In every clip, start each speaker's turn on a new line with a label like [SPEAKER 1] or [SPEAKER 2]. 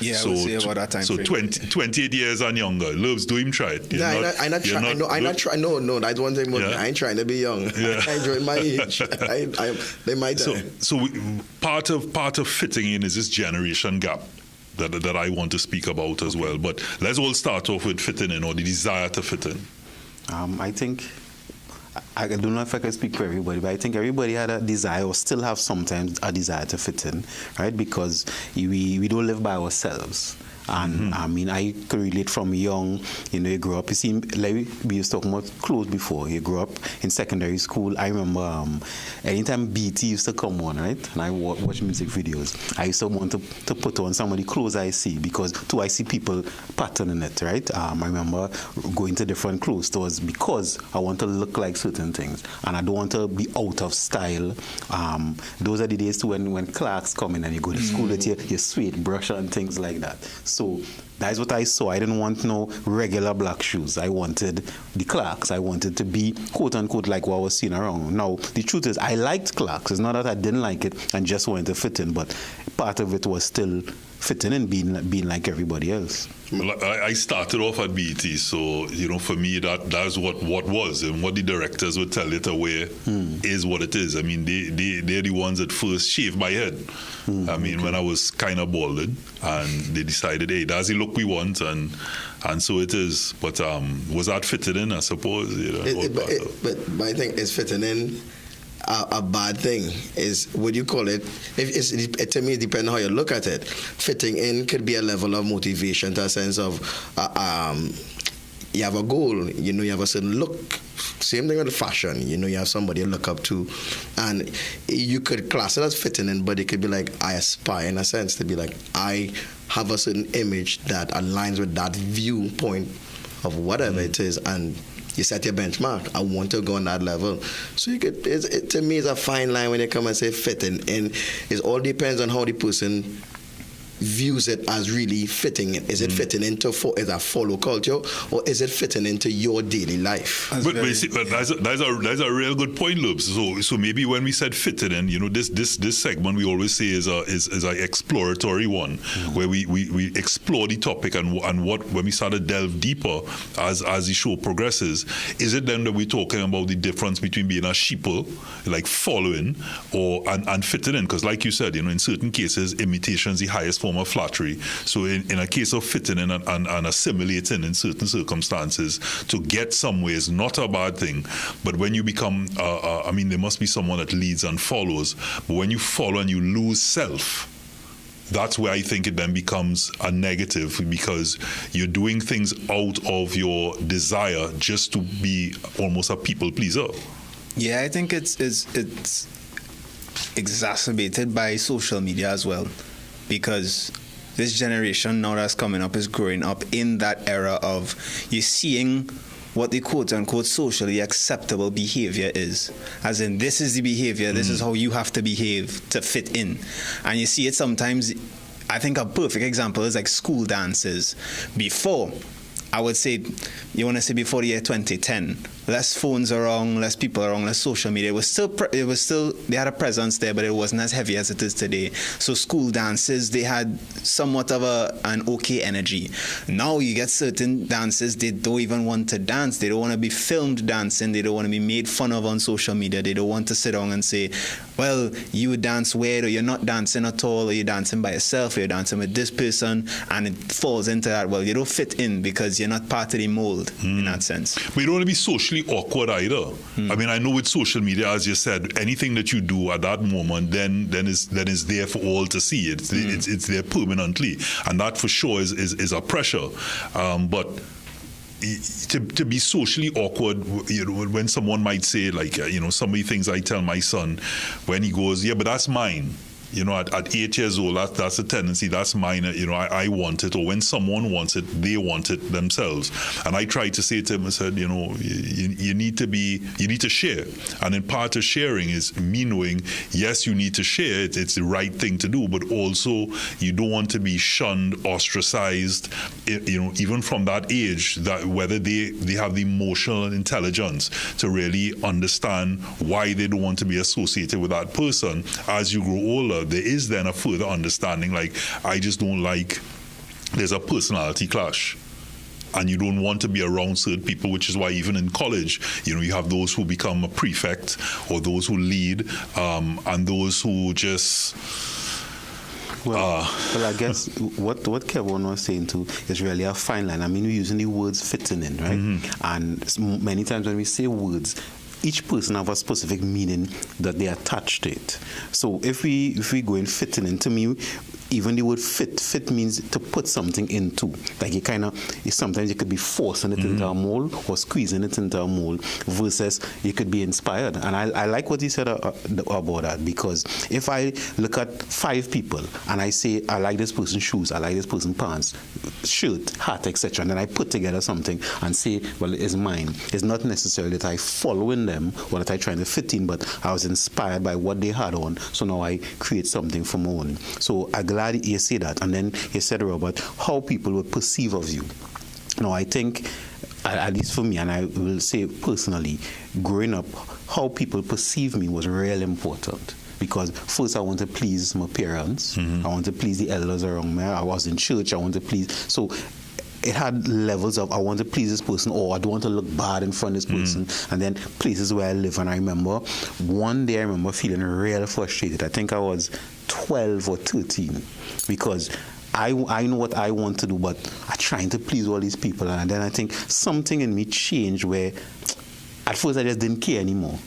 [SPEAKER 1] Yeah,
[SPEAKER 2] so
[SPEAKER 1] I would say about that time
[SPEAKER 2] so
[SPEAKER 1] frame.
[SPEAKER 2] 28 years and younger. Loves, do him try it.
[SPEAKER 3] I'm not trying. No, that's one thing. I ain't trying to be young.
[SPEAKER 2] Yeah.
[SPEAKER 3] I enjoy my age. They might.
[SPEAKER 2] So part of fitting in is this generation gap that I want to speak about as well. But let's all start off with fitting in, or the desire to fit in.
[SPEAKER 4] I think, I don't know if I can speak for everybody, but I think everybody had a desire, or still have sometimes a desire to fit in, right? Because we don't live by ourselves. And I mean, I could relate from young, you grow up, you see, like we used to talk about clothes before. You grew up in secondary school. I remember anytime BT used to come on, right? And I watch music videos. I used to want to put on some of the clothes I see, because I see people patterning it, right? I remember going to different clothes stores because I want to look like certain things. And I don't want to be out of style. Those are the days too when clerks come in and you go to school with your sweet brush and things like that. So that's what I saw. I didn't want no regular black shoes. I wanted the Clarks. I wanted to be, quote unquote, like what I was seeing around. Now, the truth is, I liked Clarks. It's not that I didn't like it and just wanted to fit in, but part of it was still fitting in, being like everybody else.
[SPEAKER 2] Well, I started off at BT, so for me that's what was, and what the directors would tell you to wear is what it is. I mean, they're the ones that first shaved my head. I mean, when I was kind of balding, and they decided, hey, that's the look we want, and so it is. But was that fitting in? I suppose.
[SPEAKER 3] But my thing is fitting in. A bad thing is, would you call it? To me, it depends on how you look at it. Fitting in could be a level of motivation, to a sense of you have a goal, you have a certain look. Same thing with fashion, you have somebody you look up to, and you could class it as fitting in, but it could be like, I aspire, in a sense, to be like, I have a certain image that aligns with that viewpoint of whatever it is, and you set your benchmark. I want to go on that level. So you could, to me, it's a fine line when you come and say fitting in. It all depends on how the person views it as really fitting in. Is it fitting into is a follow culture, or is it fitting into your daily life?
[SPEAKER 2] But that's a real good point, Lubs. So maybe when we said fitting in, this segment we always say is an exploratory one, where we explore the topic and what, when we start to delve deeper as the show progresses, is it then that we're talking about the difference between being a sheeple, like following, and fitting in? Because like you said, in certain cases, imitation is the highest form of flattery. So in a case of fitting in and assimilating in certain circumstances to get somewhere is not a bad thing. But when you become, there must be someone that leads and follows. But when you follow and you lose self, that's where I think it then becomes a negative, because you're doing things out of your desire just to be almost a people pleaser.
[SPEAKER 1] Yeah, I think it's exacerbated by social media as well. Because this generation now that's coming up is growing up in that era of you're seeing what the quote-unquote socially acceptable behavior is. As in, this is the behavior, this is how you have to behave to fit in. And you see it sometimes. I think a perfect example is like school dances. Before, I would say, you want to say before the year 2010, less phones around, less people around, less social media. It was still they had a presence there, but it wasn't as heavy as it is today. So school dances, they had somewhat of an okay energy. Now you get certain dances, they don't even want to dance. They don't want to be filmed dancing. They don't want to be made fun of on social media. They don't want to sit down and say, well, you dance weird, or you're not dancing at all, or you're dancing by yourself, or you're dancing with this person, and it falls into that, well, you don't fit in because you're not part of the mold in that sense.
[SPEAKER 2] But you don't want to be socially awkward either. I mean, I know with social media, as you said, anything that you do at that moment then is there for all to see. It's there permanently, and that for sure is a pressure. But to be socially awkward, when someone might say, like, some of the things I tell my son when he goes, yeah, but that's mine. At 8 years old, that's a tendency. That's mine. I want it, or when someone wants it, they want it themselves. And I tried to say to him, I said, you need to share. And in part of sharing is me knowing, yes, you need to share it. It's the right thing to do, but also you don't want to be shunned, ostracized. Even from that age, that whether they have the emotional intelligence to really understand why they don't want to be associated with that person. As you grow older, there is then a further understanding, like, I just don't like there's a personality clash. And you don't want to be around certain people, which is why even in college, you have those who become a prefect or those who lead, and those who just...
[SPEAKER 4] Well, I guess what Kevin was saying too is really a fine line. I mean, we're using the words fitting in, right? Mm-hmm. And many times when we say words, each person have a specific meaning that they attach to it. So if we go in fitting in, to me, even the word fit means to put something into. Like you kind of, sometimes you could be forcing it into a mold or squeezing it into a mold versus you could be inspired. And I like what he said about that, because if I look at 5 people and I say, I like this person's shoes, I like this person's pants, shirt, hat, etc., and then I put together something and say, well, it's mine. It's not necessarily that I follow in them or that I trying to fit in, but I was inspired by what they had on, so now I create something for my own. So I'm glad you say that. And then you said, Robert, how people would perceive of you. Now, I think, at least for me, and I will say personally, growing up, how people perceive me was really important. Because first I want to please my parents. Mm-hmm. I want to please the elders around me. I was in church. I want to please. So it had levels of I want to please this person, or I don't want to look bad in front of this person. And then places where I live. And I remember one day I remember feeling real frustrated. I think I was 12 or 13 because I know what I want to do, but I'm trying to please all these people. And then I think something in me changed where at first I just didn't care anymore.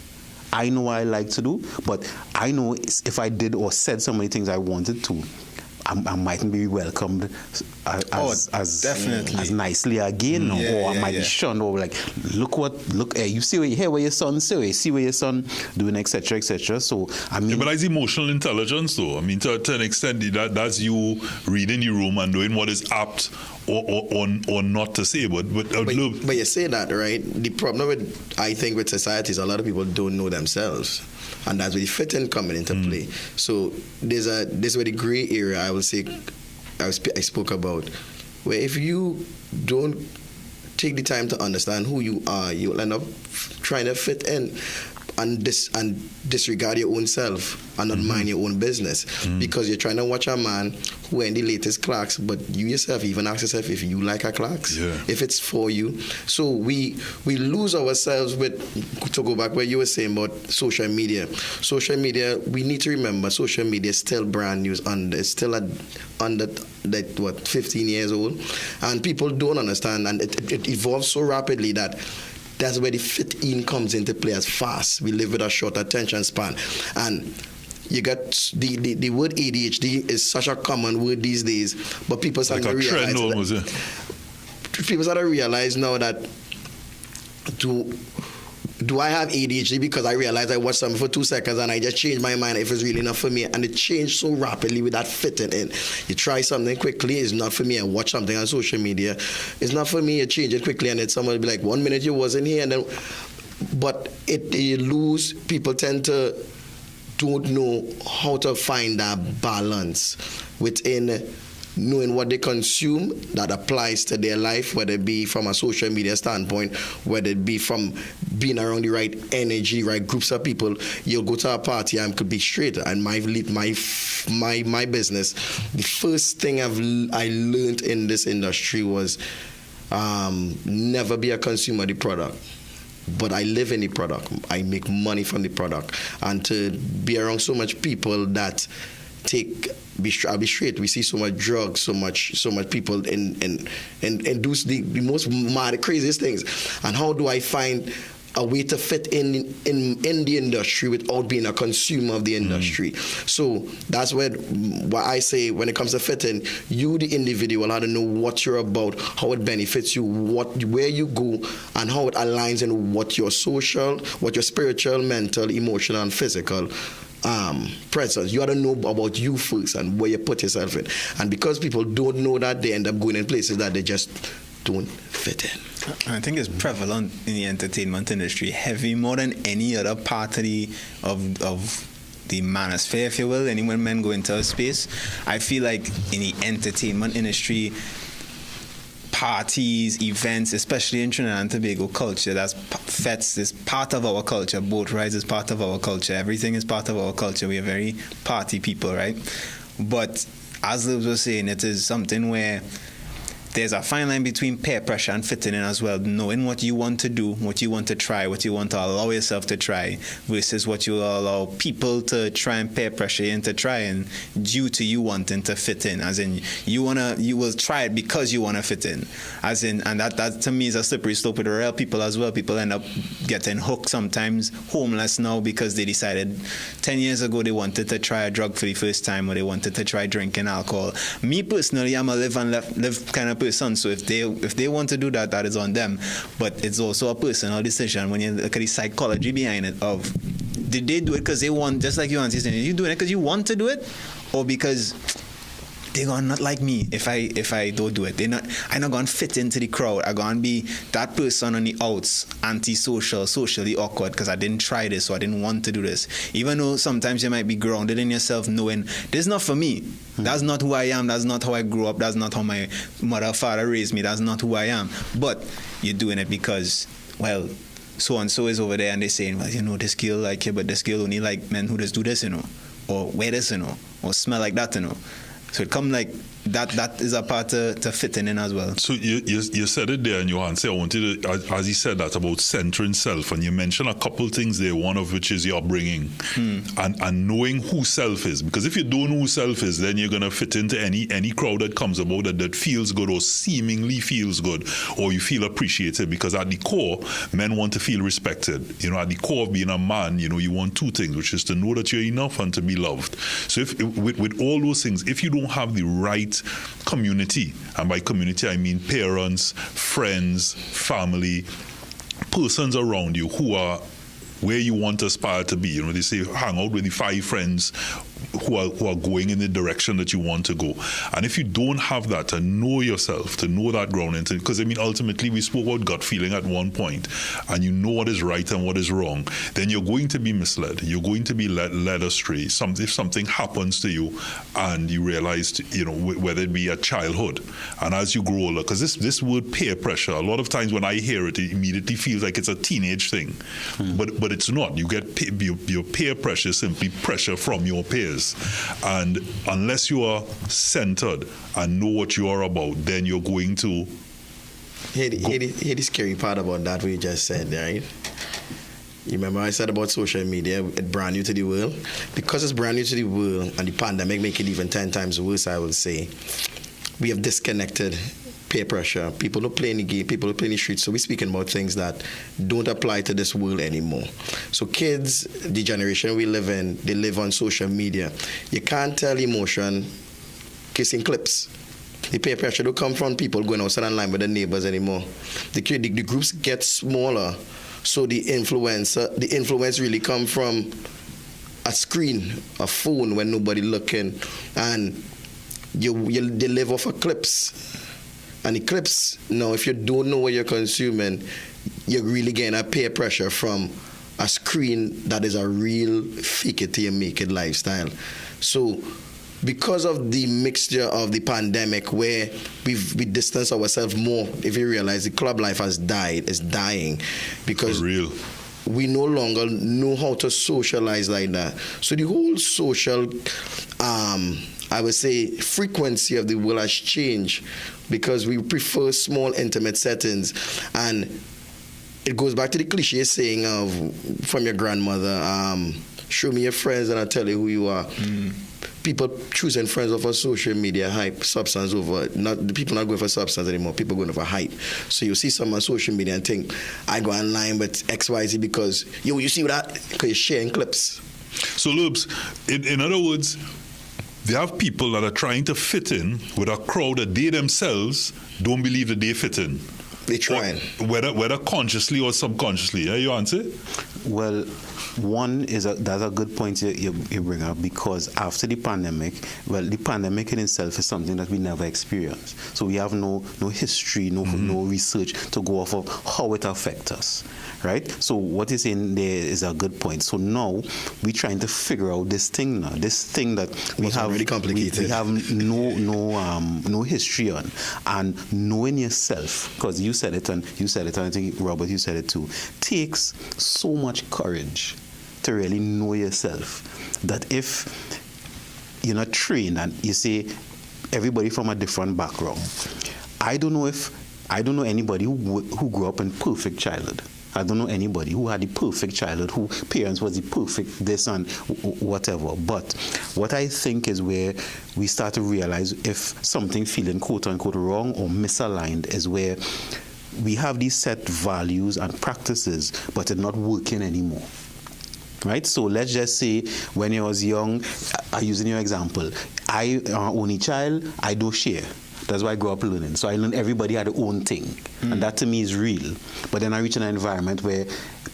[SPEAKER 4] I know what I like to do, but I know if I did or said so many things I wanted to, I mightn't be welcomed as nicely again, or I might be shunned, or like, look, you hear what your son say, see what your son doing, etc., etc. So I mean,
[SPEAKER 2] but that's emotional intelligence, though. I mean, to an extent, that's you reading the room and knowing what is apt or not to say. But
[SPEAKER 3] you say that, right? The problem I think with society is a lot of people don't know themselves. And that's where the fitting coming into play. So there's where the gray area I will say I spoke about, where if you don't take the time to understand who you are, you'll end up trying to fit in and disregard your own self and not mind your own business, because you're trying to watch a man who in the latest Clarks, but you yourself even ask yourself if you like a Clarks, if it's for you. So we lose ourselves with, to go back where you were saying about social media. Social media, we need to remember, social media is still brand new, it's still under 15 years old, and people don't understand, and it evolves so rapidly that that's where the fit in comes into play as fast. We live with a short attention span. And you got the word ADHD is such a common word these days, but people start to realize people start to realize now that do I have ADHD because I realized I watched something for 2 seconds and I just changed my mind if it's really not for me, and it changed so rapidly with that fitting in. You try something quickly, it's not for me. I watch something on social media, it's not for me. You change it quickly and then someone will be like, 1 minute you wasn't here, and then but you lose. People tend to don't know how to find that balance within knowing what they consume that applies to their life, whether it be from a social media standpoint, whether it be from being around the right energy, right groups of people. You'll go to a party and could be straight. And my business, the first thing I learned in this industry was never be a consumer of the product. But I live in the product. I make money from the product. And to be around so much people that I'll be straight. We see so much drugs, so much people and do the most mad, craziest things. And how do I find a way to fit in the industry without being a consumer of the industry? So that's what I say when it comes to fitting. You, the individual, how to know what you're about, how it benefits you, where you go, and how it aligns in what your social, what your spiritual, mental, emotional, and physical presence. You ought to know about you first and where you put yourself in. And because people don't know that, they end up going in places that they just don't fit in.
[SPEAKER 1] I think it's prevalent in the entertainment industry, heavy more than any other part of the manosphere, if you will. And when men go into a space, I feel like in the entertainment industry, parties, events, especially in Trinidad and Tobago culture, fets is part of our culture. Boat rides is part of our culture. Everything is part of our culture. We are very party people, right? But as Liz was saying, it is something where there's a fine line between peer pressure and fitting in as well, knowing what you want to do, what you want to try, what you want to allow yourself to try, versus what you allow people to try and peer pressure you into trying due to you wanting to fit in. As in, you will try it because you want to fit in. As in, and that to me is a slippery slope with real people as well. People end up getting hooked sometimes, homeless now because they decided 10 years ago they wanted to try a drug for the first time, or they wanted to try drinking alcohol. Me personally, I'm a live and live kind of person, so if they want to do that, that is on them. But it's also a personal decision when you look at the psychology behind it of, did they do it because they want, just like you answered, you doing it because you want to do it, or because they're gonna not like me if I don't do it. I'm not gonna fit into the crowd. I'm gonna be that person on the outs, antisocial, socially awkward because I didn't try this, or I didn't want to do this. Even though sometimes you might be grounded in yourself, knowing this is not for me. That's not who I am. That's not how I grew up. That's not how my mother or father raised me. That's not who I am. But you're doing it because, well, so and so is over there, and they're saying, well, this girl like you, but this girl only like men who just do this, or wear this, or smell like that, So it come like that is a part to fitting in as well.
[SPEAKER 2] So you said it there in your answer. I wanted to, as you said that about centering self, and you mentioned a couple things there, one of which is your upbringing and knowing who self is. Because if you don't know who self is, then you're going to fit into any crowd that comes about that feels good or seemingly feels good, or you feel appreciated. Because at the core, men want to feel respected. At the core of being a man, you want two things, which is to know that you're enough and to be loved. So if with all those things, if you don't have the right community, and by community I mean parents, friends, family, persons around you who are where you want to aspire to be. They say hang out with the 5 friends who are going in the direction that you want to go. And if you don't have that, to know yourself, to know that grounding, because ultimately we spoke about gut feeling at one point, and you know what is right and what is wrong, then you're going to be misled. You're going to be led astray. If something happens to you and you realize, whether it be at childhood and as you grow older, because this word peer pressure, a lot of times when I hear it, it immediately feels like it's a teenage thing. But it's not. You get your peer pressure is simply pressure from your peers. And unless you are centered and know what you are about, then you're going to...
[SPEAKER 3] Hear the scary part about that, what you just said, right? You remember I said about social media, it's brand new to the world? Because it's brand new to the world, and the pandemic make it even 10 times worse, I will say, we have disconnected peer pressure. People don't play in the game, people don't play in the streets, so we're speaking about things that don't apply to this world anymore. So kids, the generation we live in, they live on social media. You can't tell emotion kissing clips. The peer pressure don't come from people going outside online with their neighbors anymore. The groups get smaller, so the influence really come from a screen, a phone when nobody looking, and they live off of clips. And the clips, now, if you don't know what you're consuming, you're really getting a peer pressure from a screen that is a real fake it till you make it lifestyle. So, because of the mixture of the pandemic, where we distance ourselves more, if you realize the club life has died, it's dying, because
[SPEAKER 2] for real,
[SPEAKER 3] we no longer know how to socialize like that. So the whole social, I would say, frequency of the world has changed, because we prefer small, intimate settings. And it goes back to the cliche saying from your grandmother, show me your friends and I'll tell you who you are. People choosing friends over social media hype, substance over, the people not going for substance anymore, people going for hype. So you see someone on social media and think, I go online with XYZ because, you see that? Because you're sharing clips.
[SPEAKER 2] So, Lubes, in other words, they have people that are trying to fit in with a crowd that they themselves don't believe that they fit in.
[SPEAKER 3] They're trying.
[SPEAKER 2] Whether consciously or subconsciously. Yeah, you answer?
[SPEAKER 4] Well, one is that's a good point you bring up, because after the pandemic, the pandemic in itself is something that we never experienced. So we have no history, no research to go off of how it affects us, right? So what you're saying there is a good point. So now we're trying to figure out this thing that we have
[SPEAKER 3] really complicated.
[SPEAKER 4] We have no history on, and knowing yourself, because you said it, and I think Robert, you said it too, takes so much courage to really know yourself, that if you're not trained and you say, everybody from a different background. I don't know anybody who grew up in perfect childhood. I don't know anybody who had the perfect childhood, who parents was the perfect this and whatever. But what I think is where we start to realize if something feeling quote unquote wrong or misaligned is where we have these set values and practices, but it's not working anymore. Right? So let's just say when I was young, using your example, I only child, I don't share. That's why I grew up learning. So I learned everybody had their own thing. And that to me is real. But then I reach an environment where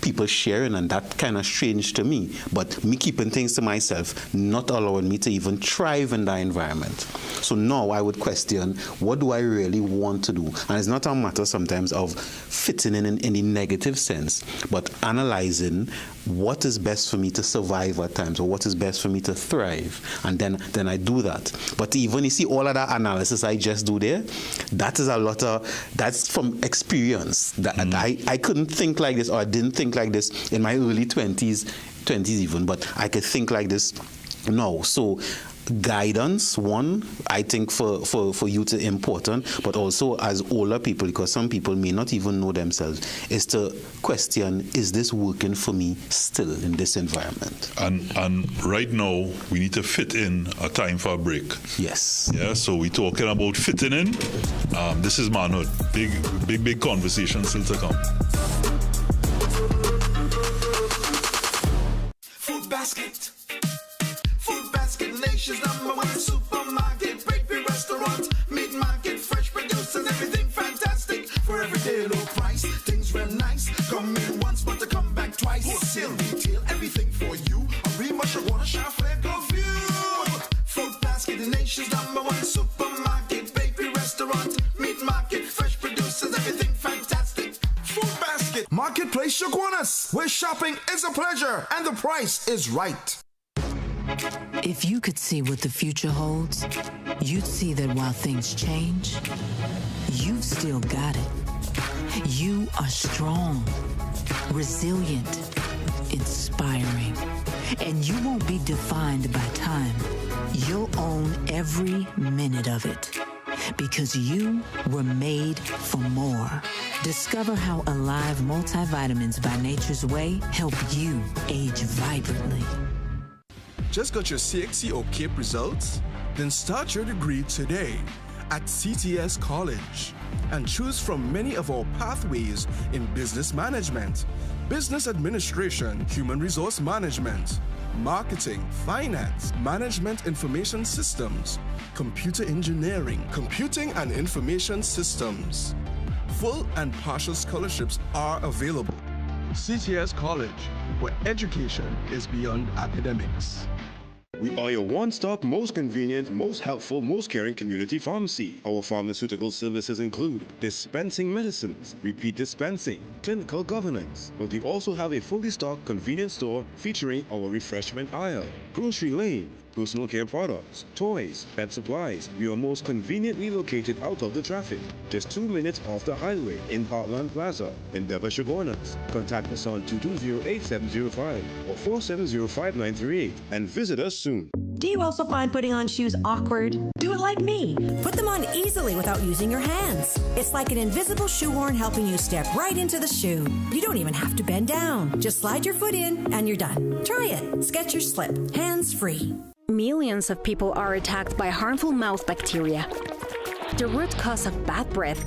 [SPEAKER 4] people sharing, and that kind of strange to me. But me keeping things to myself, not allowing me to even thrive in that environment. So now I would question, what do I really want to do? And it's not a matter sometimes of fitting in the negative sense, but analyzing what is best for me to survive at times, or what is best for me to thrive. And then I do that. But even you see all of that analysis I just do there, that is a lot of, that's from experience. That I couldn't think like this, or I didn't think like this in my early 20s even, but I could think like this now. So guidance, one, I think for youth is important, but also as older people, because some people may not even know themselves, is to question, is this working for me still in this environment?
[SPEAKER 2] And right now, we need to fit in a time for a break.
[SPEAKER 4] Yes.
[SPEAKER 2] Yeah, so we're talking about fitting in. This is manhood. Big conversation still to come.
[SPEAKER 5] Food basket. Nation's #1 supermarket, bakery, restaurant, meat market, fresh produce and everything fantastic. For everyday low price, things real nice. Come in once, but to come back twice. Wholesale retail, everything for you. A real much I wanna shop for you. Food basket, the nation's #1 supermarket, bakery, restaurant, meat market, fresh produce and everything fantastic. Food basket, marketplace Shogunas, where shopping is a pleasure and the price is right.
[SPEAKER 6] If you could see what the future holds, you'd see that while things change, you've still got it. You are strong, resilient, inspiring, and you won't be defined by time. You'll own every minute of it because you were made for more. Discover how Alive multivitamins by Nature's Way help you age vibrantly.
[SPEAKER 5] Just got your CXC or CAPE results? Then start your degree today at CTS College and choose from many of our pathways in business management, business administration, human resource management, marketing, finance, management information systems, computer engineering, computing and information systems. Full and partial scholarships are available. CTS College, where education is beyond academics.
[SPEAKER 7] We are your one-stop, most convenient, most helpful, most caring community pharmacy. Our pharmaceutical services include dispensing medicines, repeat dispensing, clinical governance. But we also have a fully stocked convenience store featuring our refreshment aisle, grocery lane, personal care products, toys, pet supplies. We are most conveniently located out of the traffic, just 2 minutes off the highway in Heartland Plaza, Endeavour, Shogunas. Contact us on 220-8705 or 470-5938 and visit us soon.
[SPEAKER 8] Do you also find putting on shoes awkward? Do it like me. Put them on easily without using your hands. It's like an invisible shoehorn helping you step right into the shoe. You don't even have to bend down. Just slide your foot in and you're done. Try it. Skechers Slip. Hands free.
[SPEAKER 9] Millions of people are attacked by harmful mouth bacteria. The root cause of bad breath,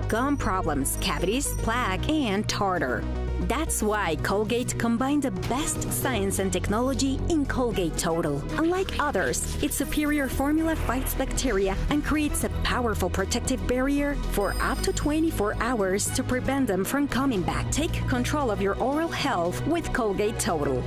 [SPEAKER 9] gum problems, cavities, plaque, and tartar. That's why Colgate combined the best science and technology in Colgate Total. Unlike others, its superior formula fights bacteria and creates a powerful protective barrier for up to 24 hours to prevent them from coming back. Take control of your oral health with Colgate Total.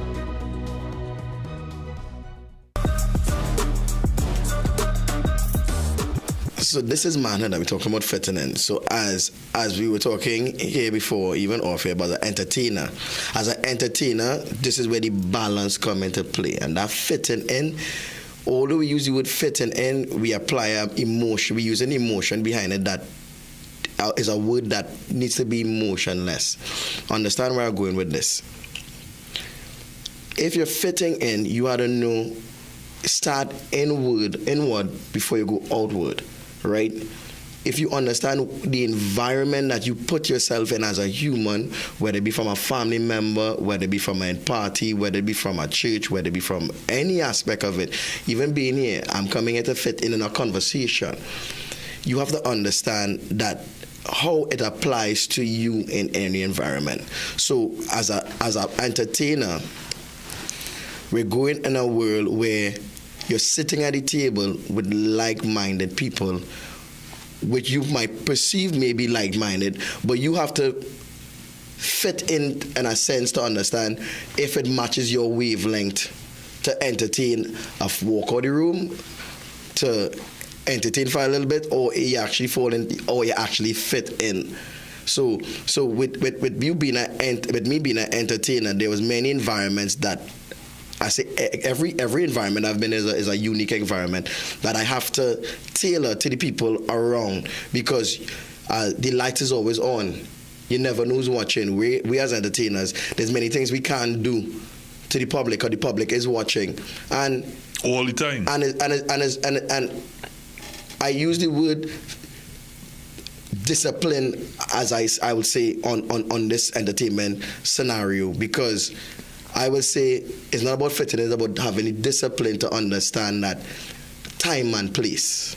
[SPEAKER 3] So this is manhood that we're talking about fitting in. So as we were talking here before, even off here, about the entertainer. As an entertainer, this is where the balance come into play. And that fitting in, although we use the word fitting in, we apply an emotion. We use an emotion behind it that is a word that needs to be emotionless. Understand where I'm going with this? If you're fitting in, you ought to know start inward before you go outward, right? If you understand the environment that you put yourself in as a human, whether it be from a family member, whether it be from a party, whether it be from a church, whether it be from any aspect of it, even being here, I'm coming here to fit in a conversation. You have to understand that how it applies to you in any environment. So as an entertainer, we're going in a world where you're sitting at the table with like-minded people, which you might perceive may be like-minded, but you have to fit in a sense to understand if it matches your wavelength to entertain walk out the room, to entertain for a little bit, or you actually fall in, or you actually fit in. So with me being an entertainer, there was many environments that I say every environment I've been is a unique environment that I have to tailor to the people around, because the light is always on. You never know who's watching. We as entertainers, there's many things we can't do to the public, or the public is watching, and
[SPEAKER 2] all the time.
[SPEAKER 3] And I use the word discipline as I would say on this entertainment scenario, because I would say it's not about fitting, it's about having the discipline to understand that time and place.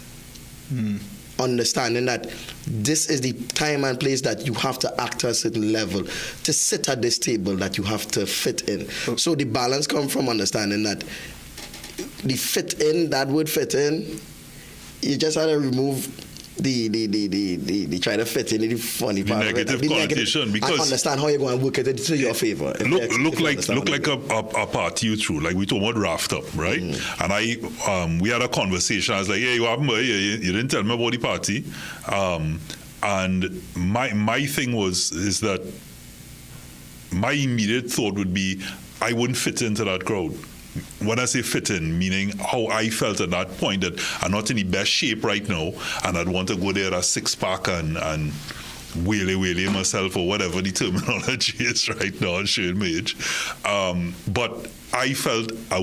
[SPEAKER 3] Understanding that this is the time and place that you have to act at a certain level to sit at this table that you have to fit in. So the balance comes from understanding that the fit in, that word fit in, you just have to remove the try to fit in the funny part
[SPEAKER 2] negative
[SPEAKER 3] of it.
[SPEAKER 2] connotation, because
[SPEAKER 3] I understand how you're going to work it to your favor.
[SPEAKER 2] Look like a party you through, like we talk about raft up, right? And we had a conversation. I was like, "Yeah, you didn't tell me about the party," and my thing is that my immediate thought would be I wouldn't fit into that crowd. When I say fit in, meaning how I felt at that point, that I'm not in the best shape right now, and I'd want to go there a six-pack and wheelie myself, or whatever the terminology is right now, showing my age. But I felt I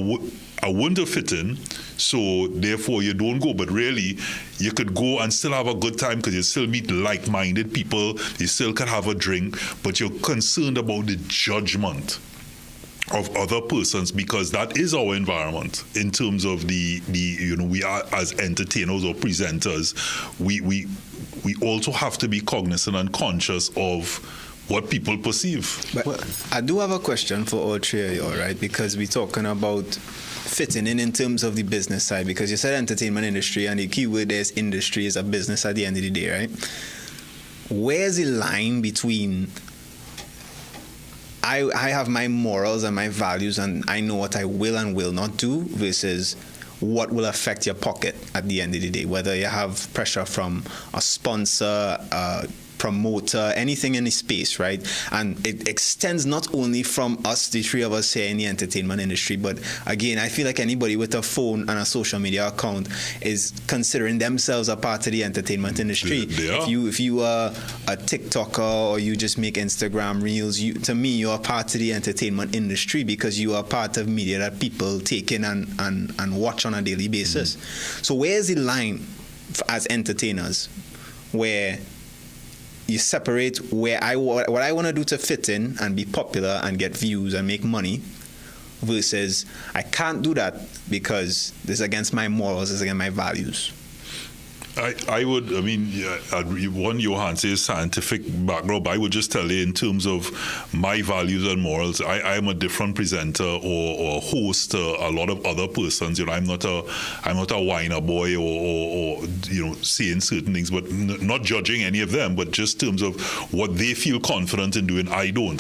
[SPEAKER 2] wouldn't have fit in, so therefore you don't go. But really, you could go and still have a good time, because you still meet like-minded people, you still can have a drink, but you're concerned about the judgment of other persons, because that is our environment in terms of the we are, as entertainers or presenters, we also have to be cognizant and conscious of what people perceive.
[SPEAKER 1] But I do have a question for all three of you, all right? Because we're talking about fitting in terms of the business side, because you said entertainment industry, and the key word there is industry, is a business at the end of the day, right? Where's the line between I have my morals and my values, and I know what I will and will not do, versus what will affect your pocket at the end of the day, whether you have pressure from a sponsor, promoter, anything in the space, right? And it extends not only from us, the three of us here in the entertainment industry, but again, I feel like anybody with a phone and a social media account is considering themselves a part of the entertainment industry. If you are a TikToker, or you just make Instagram reels, to me, you are part of the entertainment industry, because you are part of media that people take in and watch on a daily basis. So where's the line as entertainers where you separate what I want to do to fit in and be popular and get views and make money, versus I can't do that because this is against my morals, this is against my values?
[SPEAKER 2] One Johan says scientific background, but I would just tell you in terms of my values and morals, I am a different presenter or host to a lot of other persons. I'm not a whiner boy or saying certain things, but not judging any of them, but just in terms of what they feel confident in doing. I don't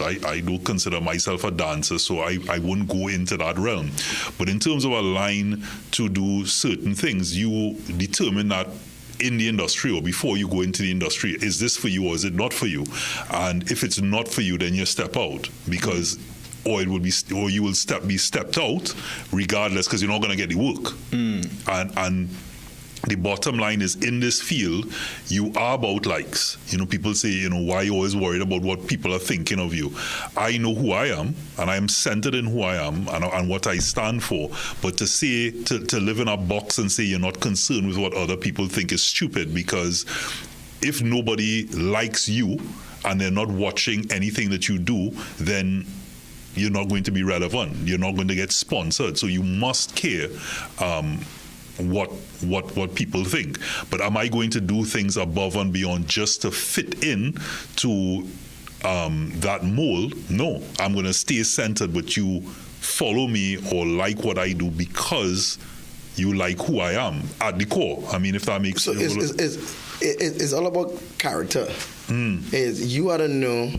[SPEAKER 2] consider myself a dancer, so I wouldn't go into that realm. But in terms of a line to do certain things, you determine that in the industry, or before you go into the industry, is this for you or is it not for you? And if it's not for you, then you step out, because you will be stepped out regardless, because you're not going to get the work. And the bottom line is, in this field, you are about likes. People say, why are you always worried about what people are thinking of you? I know who I am, and I am centered in who I am and what I stand for. But to say, to live in a box and say you're not concerned with what other people think is stupid, because if nobody likes you and they're not watching anything that you do, then you're not going to be relevant. You're not going to get sponsored. So you must care what people think. But am I going to do things above and beyond just to fit in to that mold? No. I'm going to stay centered, but you follow me or like what I do because you like who I am at the core. I mean, if that makes
[SPEAKER 3] sense. So it's all about character. You ought to know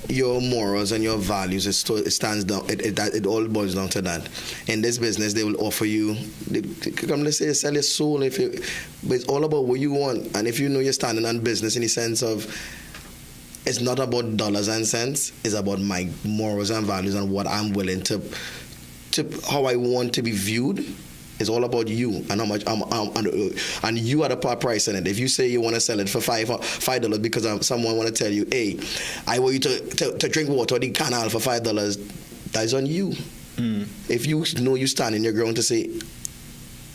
[SPEAKER 3] your morals and your values. It stands down. It all boils down to that. In this business, they will offer you. Let's say, sell your soul. But it's all about what you want. And if you know you're standing on business in the sense of, it's not about dollars and cents. It's about my morals and values and what I'm willing to how I want to be viewed. It's all about you and how much and you are the price in it. If you say you want to sell it for $5 because someone want to tell you, hey, I want you to drink water the canal for $5, that's on you. If you know you stand in your ground to say,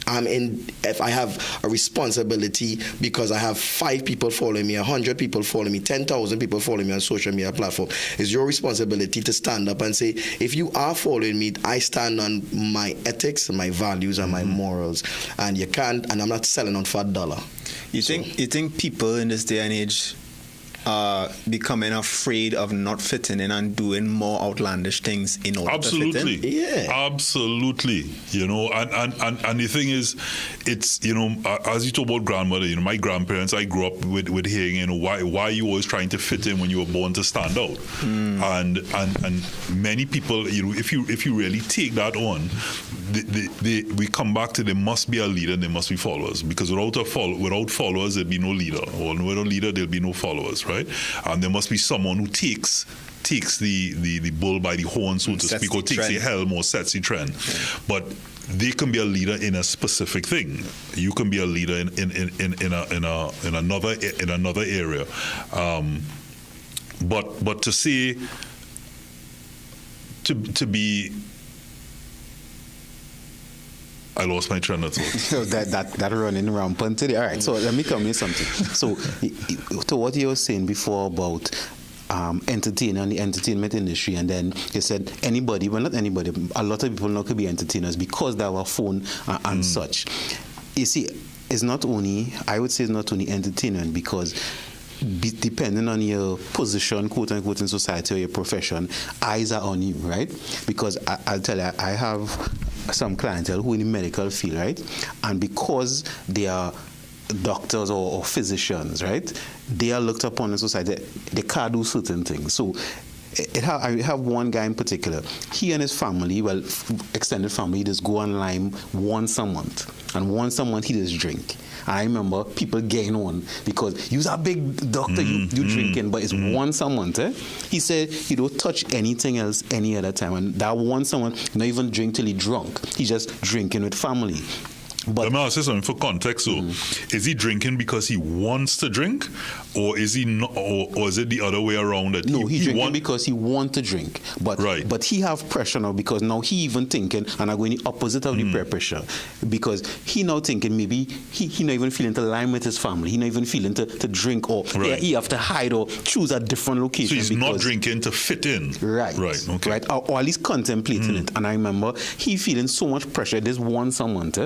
[SPEAKER 3] if I have a responsibility because I have 5 people following me, 100 people following me, 10,000 people following me on social media platform, it's your responsibility to stand up and say, if you are following me, I stand on my ethics, my values, and my morals, and you can't, and I'm not selling on for $1.
[SPEAKER 1] You think people in this day and age are becoming afraid of not fitting in and doing more outlandish things in order to fit in?
[SPEAKER 2] Yeah, absolutely. And the thing is, it's as you talk about grandmother, my grandparents, I grew up with hearing, why are you always trying to fit in when you were born to stand out? And many people, if you really take that on, we come back to there must be a leader and there must be followers, because without followers there'll be no leader, or without a leader there'll be no followers, right? And there must be someone who takes the bull by the horn, so to speak, or takes the helm or sets the trend. Yeah. But they can be a leader in a specific thing. You can be a leader in another area. But to say to be, I lost my train of thought.
[SPEAKER 4] So that running rampant today. All right, so let me come with something. So to what you were saying before about entertainer and the entertainment industry, and then you said anybody, well, not anybody, a lot of people now could be entertainers because they have a phone and such. You see, it's not only, I would say it's not only entertainment, because depending on your position, quote unquote, in society or your profession, eyes are on you, right? Because I'll tell you, I have some clientele who in the medical field, right? And because they are doctors or physicians, right? They are looked upon in society. They can't do certain things. So I have one guy in particular. He and his family, well, extended family, just go online once a month. And once a month, he just drink. I remember people getting on because you're a big doctor, you drinking, but it's once a month. He said he don't touch anything else any other time. And that once a month, not even drink till he drunk. He's just drinking with family. But
[SPEAKER 2] let me ask you something for context. So, is he drinking because he wants to drink, or is he not, or is it the other way around? That
[SPEAKER 4] no, he's drinking because he wants to drink. But
[SPEAKER 2] right.
[SPEAKER 4] But he have pressure now because now he even thinking, and I'm going the opposite of the peer pressure, because he now thinking maybe he not even feeling to line with his family. He not even feeling to drink, or he have to hide or choose a different location.
[SPEAKER 2] So he's not drinking to fit in.
[SPEAKER 4] Right.
[SPEAKER 2] Right. Okay.
[SPEAKER 4] Right. Or at least contemplating it. And I remember he feeling so much pressure. There's once a month.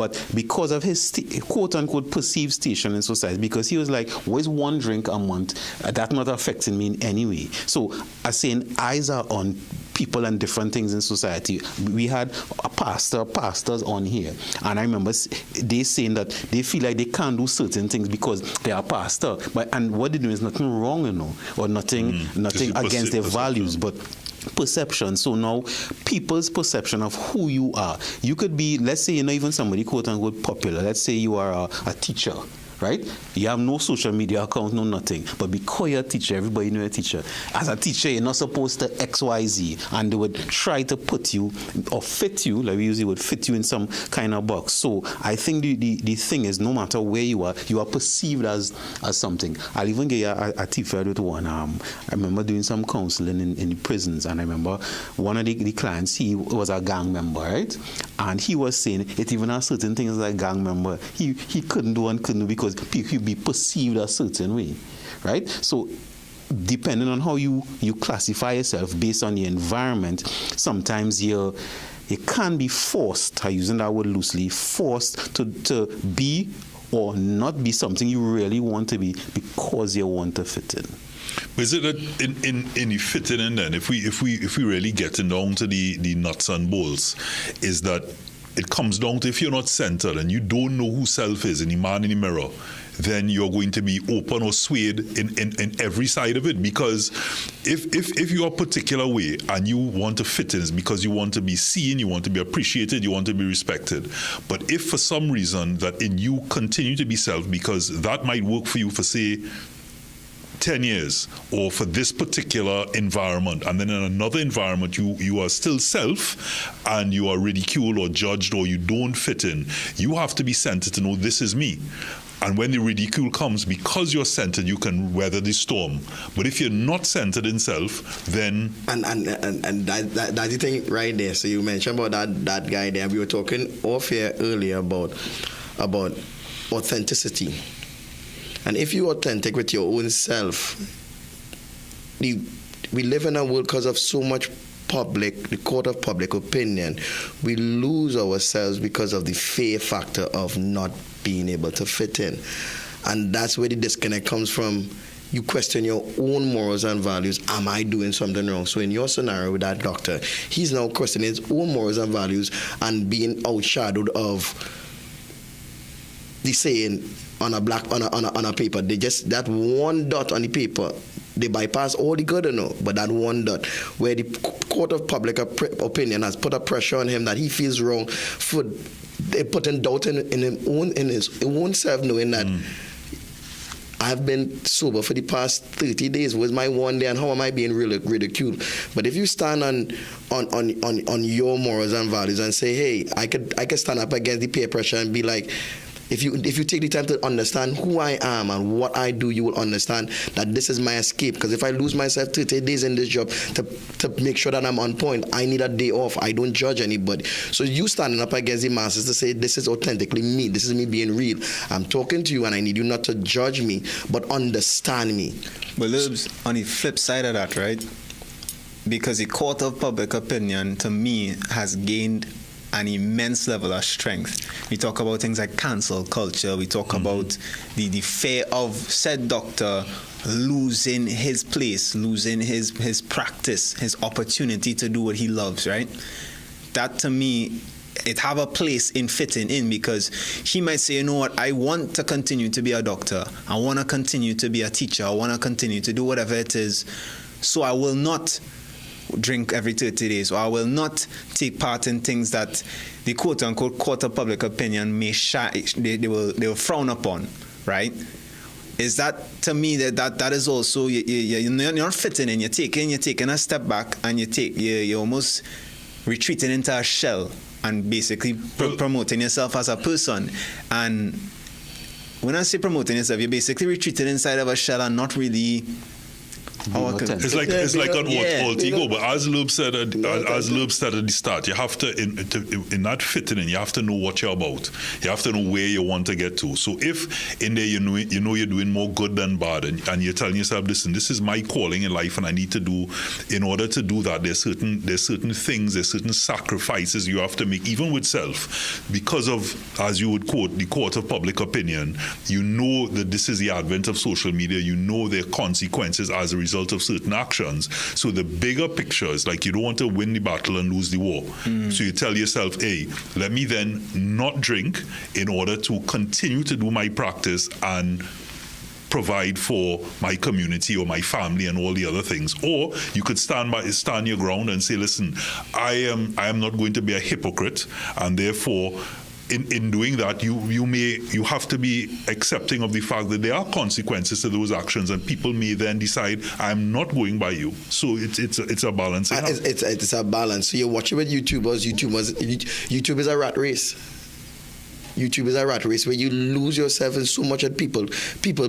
[SPEAKER 4] But because of his quote-unquote perceived station in society, because he was like, where's one drink a month? That's not affecting me in any way. So I'm saying eyes are on people and different things in society. We had pastors on here, and I remember they saying that they feel like they can't do certain things because they are pastor. And what they do is nothing wrong, or nothing against their values, but perception. So now people's perception of who you are. You could be, let's say you're not even somebody quote unquote popular. Let's say you are a teacher, right? You have no social media account, no nothing. But because you're a teacher, everybody know you're a teacher. As a teacher, you're not supposed to X, Y, Z. And they would try to put you or fit you, like we usually would fit you in some kind of box. So I think the thing is, no matter where you are perceived as something. I'll even give you a tip with one. I remember doing some counseling in the prisons, and I remember one of the clients, he was a gang member, right? And he was saying it even has certain things like gang member he couldn't do because he'd be perceived a certain way, right? So depending on how you classify yourself based on the environment, sometimes you can be forced, I'm using that word loosely, forced to be or not be something you really want to be because you want to fit in.
[SPEAKER 2] But is it that in the fitting in then, if we really getting down to the nuts and bolts, is that it comes down to if you're not centered and you don't know who self is in the man in the mirror, then you're going to be open or swayed in every side of it. Because if you're a particular way and you want to fit in, it's because you want to be seen, you want to be appreciated, you want to be respected. But if for some reason that in you continue to be self, because that might work for you for, say, 10 years or for this particular environment, and then in another environment you are still self and you are ridiculed or judged or you don't fit in, you have to be centered to know this is me. And when the ridicule comes, because you're centered, you can weather the storm. But if you're not centered in self, then... And
[SPEAKER 3] that's the thing right there. So you mentioned about that guy there. We were talking off here earlier about authenticity. And if you're authentic with your own self, we live in a world because of so much the court of public opinion, we lose ourselves because of the fear factor of not being able to fit in. And that's where the disconnect comes from. You question your own morals and values. Am I doing something wrong? So in your scenario with that doctor, he's now questioning his own morals and values and being outshadowed of the saying on a paper. They just, that one dot on the paper, they bypass all the good but that one dot where the court of public opinion has put a pressure on him that he feels wrong for putting doubt in his own self, knowing that I've been sober for the past 30 days. Was my one day, and how am I being ridiculed? But if you stand on your morals and values and say, hey, I could stand up against the peer pressure and be like, if you take the time to understand who I am and what I do, you will understand that this is my escape. Because if I lose myself 30 days in this job to make sure that I'm on point, I need a day off. I don't judge anybody. So you standing up against the masses to say, this is authentically me. This is me being real. I'm talking to you and I need you not to judge me, but understand me.
[SPEAKER 1] But Lubes, on the flip side of that, right? Because the court of public opinion, to me, has gained an immense level of strength. We talk about things like cancel culture. We talk about the fear of said doctor losing his place, losing his practice, his opportunity to do what he loves, right? That, to me, it have a place in fitting in, because he might say, you know what, I want to continue to be a doctor. I want to continue to be a teacher. I want to continue to do whatever it is. So I will not drink every 30 days, or I will not take part in things that the quote-unquote court of public opinion may they will frown upon, right? Is that, to me, that is also, you're not fitting in, you're taking a step back, and you're almost retreating into a shell and basically promoting yourself as a person. And when I say promoting yourself, you're basically retreating inside of a shell and not really...
[SPEAKER 2] It's like an alt ego, but as Lube said at the start, you have to in that fitting in, you have to know what you're about. You have to know where you want to get to. So if in there you know you're doing more good than bad, and you're telling yourself, listen, this is my calling in life, and I need to do, in order to do that, there's certain things, there's certain sacrifices you have to make, even with self, because of, as you would quote, the court of public opinion. You know that this is the advent of social media. You know there are consequences as a result of certain actions. So the bigger picture is like, you don't want to win the battle and lose the war. So you tell yourself, hey, let me then not drink in order to continue to do my practice and provide for my community or my family and all the other things. Or you could stand your ground and say, listen, I am not going to be a hypocrite, and therefore in doing that, you have to be accepting of the fact that there are consequences to those actions, and people may then decide, I'm not going by you. So it's a balance.
[SPEAKER 3] It's a balance. So you're watching with YouTubers. YouTube is a rat race. YouTube is a rat race where you lose yourself in so much at people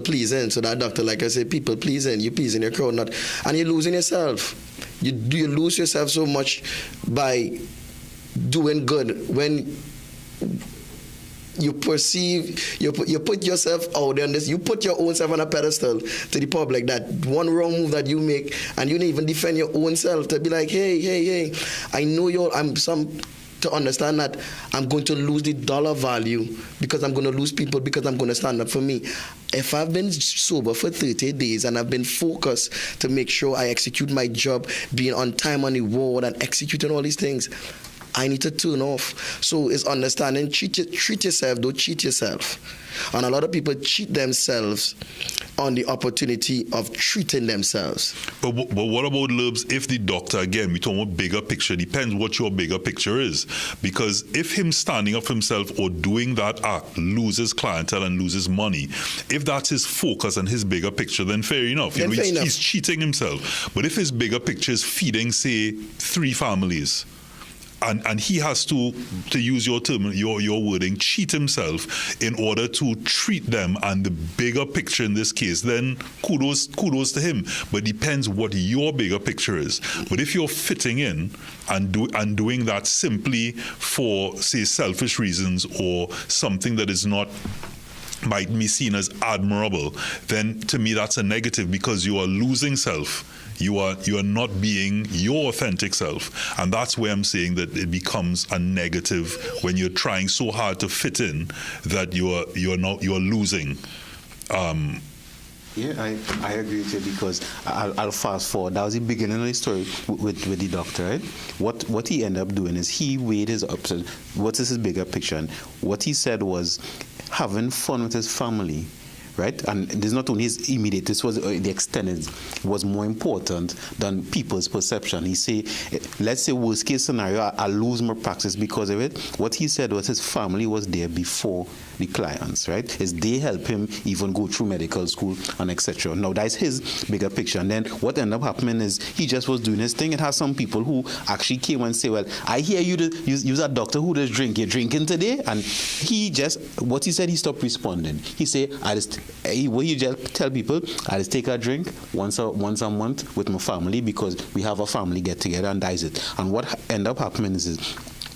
[SPEAKER 3] pleasing. So that doctor, like I said, people pleasing, you pleasing your crowd, and you're losing yourself. You lose yourself so much by doing good when you perceive, you put yourself out there on this, you put your own self on a pedestal to the public. That one wrong move that you make, and you don't even defend your own self to be like, hey, I know to understand that I'm going to lose the dollar value because I'm going to lose people because I'm going to stand up for me. If I've been sober for 30 days and I've been focused to make sure I execute my job, being on time on the ward and executing all these things, I need to turn off. So it's understanding, treat yourself, don't cheat yourself. And a lot of people cheat themselves on the opportunity of treating themselves.
[SPEAKER 2] But what about, Lurbs, if the doctor, again, we talk about bigger picture, depends what your bigger picture is. Because if him standing up for himself or doing that act loses clientele and loses money, if that's his focus and his bigger picture, then fair enough. He's cheating himself. But if his bigger picture is feeding, say, 3 families, and he has to use your term, your wording, cheat himself in order to treat them and the bigger picture in this case, then kudos to him. But depends what your bigger picture is. But if you're fitting in and doing that simply for, say, selfish reasons or something that is not might be seen as admirable, then to me that's a negative because you are losing self. You are not being your authentic self, and that's where I'm saying that it becomes a negative when you're trying so hard to fit in that you're losing.
[SPEAKER 4] Yeah, I agree with you because I'll fast forward. That was the beginning of the story with the doctor, right? What he ended up doing is he weighed his options. What is his bigger picture? And what he said was having fun with his family. Right, and this is not only his immediate. This was the extended was more important than people's perception. He say, let's say worst case scenario, I lose my practice because of it. What he said was his family was there before the clients. Right, is they help him even go through medical school and etc. Now that's his bigger picture. And then what ended up happening is he just was doing his thing. It has some people who actually came and say, well, I hear you a doctor who does drink. You're drinking today, and he just what he said. He stopped responding. He said, what you just tell people, I just take a drink once a month with my family because we have a family get together, and that is it. And what end up happening is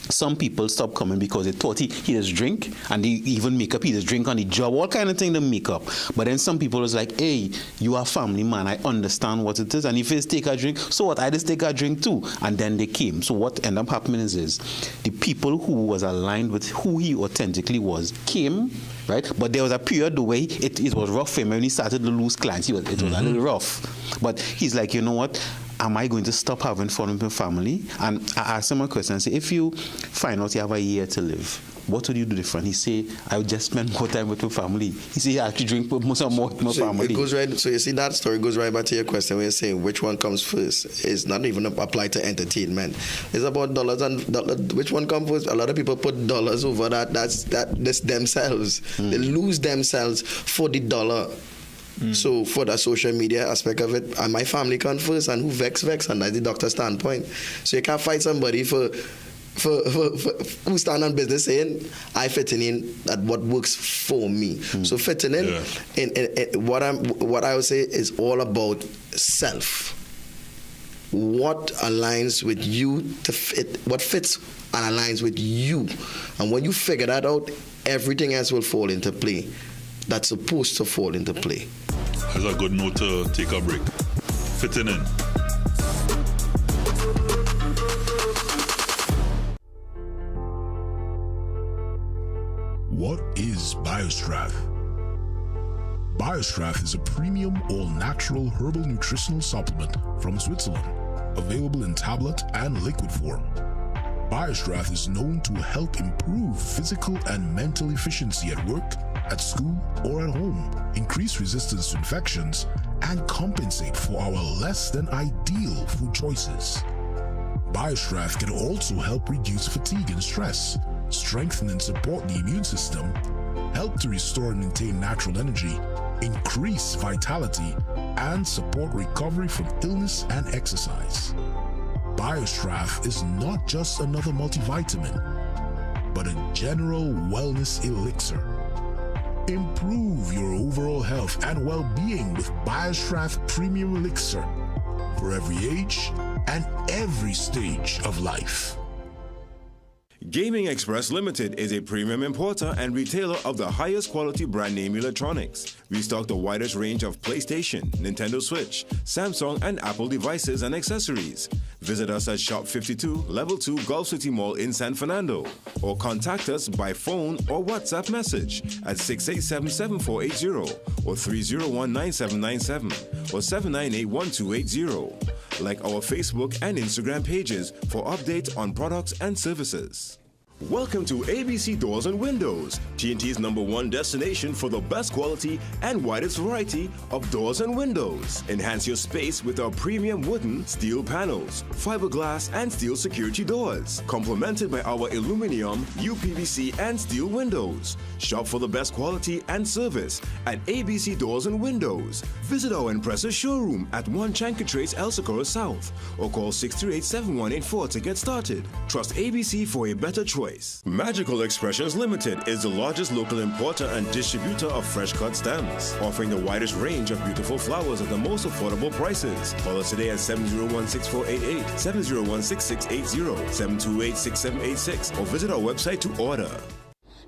[SPEAKER 4] some people stop coming because they thought he just drink, and they even make up he just drink on the job, all kind of thing to make up. But then some people was like, hey, you are family man, I understand what it is, and if you just take a drink, so what, I just take a drink too. And then they came. So what ended up happening is the people who was aligned with who he authentically was came, right? But there was a period the way it was rough for him when he started to lose clients. It was a little rough. But he's like, you know what? Am I going to stop having fun with my family? And I asked him a question. I said, if you find out you have a year to live, what would you do different? He said, I would just spend more time with my family. He said, I actually drink more with my family.
[SPEAKER 3] It goes right. So you see, that story goes right back to your question where you're saying which one comes first. It's not even applied to entertainment. It's about dollars and which one comes first. A lot of people put dollars over that. That's themselves. They lose themselves for the dollar. So for the social media aspect of it, and my family come first, and who vex, and that's the doctor's standpoint. So you can't fight somebody for who stand on business saying I fitting in at what works for me. So fitting in what I would say is all about self. What aligns with you to fit, what fits and aligns with you, and when you figure that out, everything else will fall into play. That's supposed to fall into play.
[SPEAKER 2] That's a good note to take a break. Fitting in.
[SPEAKER 10] What is BioStrath? BioStrath is a premium all-natural herbal nutritional supplement from Switzerland, available in tablet and liquid form. BioStrath is known to help improve physical and mental efficiency at work, at school, or at home, increase resistance to infections, and compensate for our less than ideal food choices. BioStrath can also help reduce fatigue and stress, strengthen and support the immune system, help to restore and maintain natural energy, increase vitality, and support recovery from illness and exercise. BioStrav is not just another multivitamin, but a general wellness elixir. Improve your overall health and well-being with BioStrav Premium Elixir for every age and every stage of life.
[SPEAKER 7] Gaming Express Limited is a premium importer and retailer of the highest quality brand name electronics. We stock the widest range of PlayStation, Nintendo Switch, Samsung, and Apple devices and accessories. Visit us at Shop 52, Level 2, Gulf City Mall in San Fernando, or contact us by phone or WhatsApp message at 687-7480 or 301-9797 or 798-1280. Like our Facebook and Instagram pages for updates on products and services. Welcome to ABC Doors and Windows, TNT's #1 destination for the best quality and widest variety of doors and windows. Enhance your space with our premium wooden, steel panels, fiberglass, and steel security doors, complemented by our aluminum, UPVC, and steel windows. Shop for the best quality and service at ABC Doors and Windows. Visit our impressive showroom at 1 Chancatrace, El Socorro South, or call 638-7184 to get started. Trust ABC for a better choice. Magical Expressions Limited is the largest local importer and distributor of fresh cut stems, offering the widest range of beautiful flowers at the most affordable prices. Call us today at 701-6488, 701-6680, 728-6786, or visit our website to order.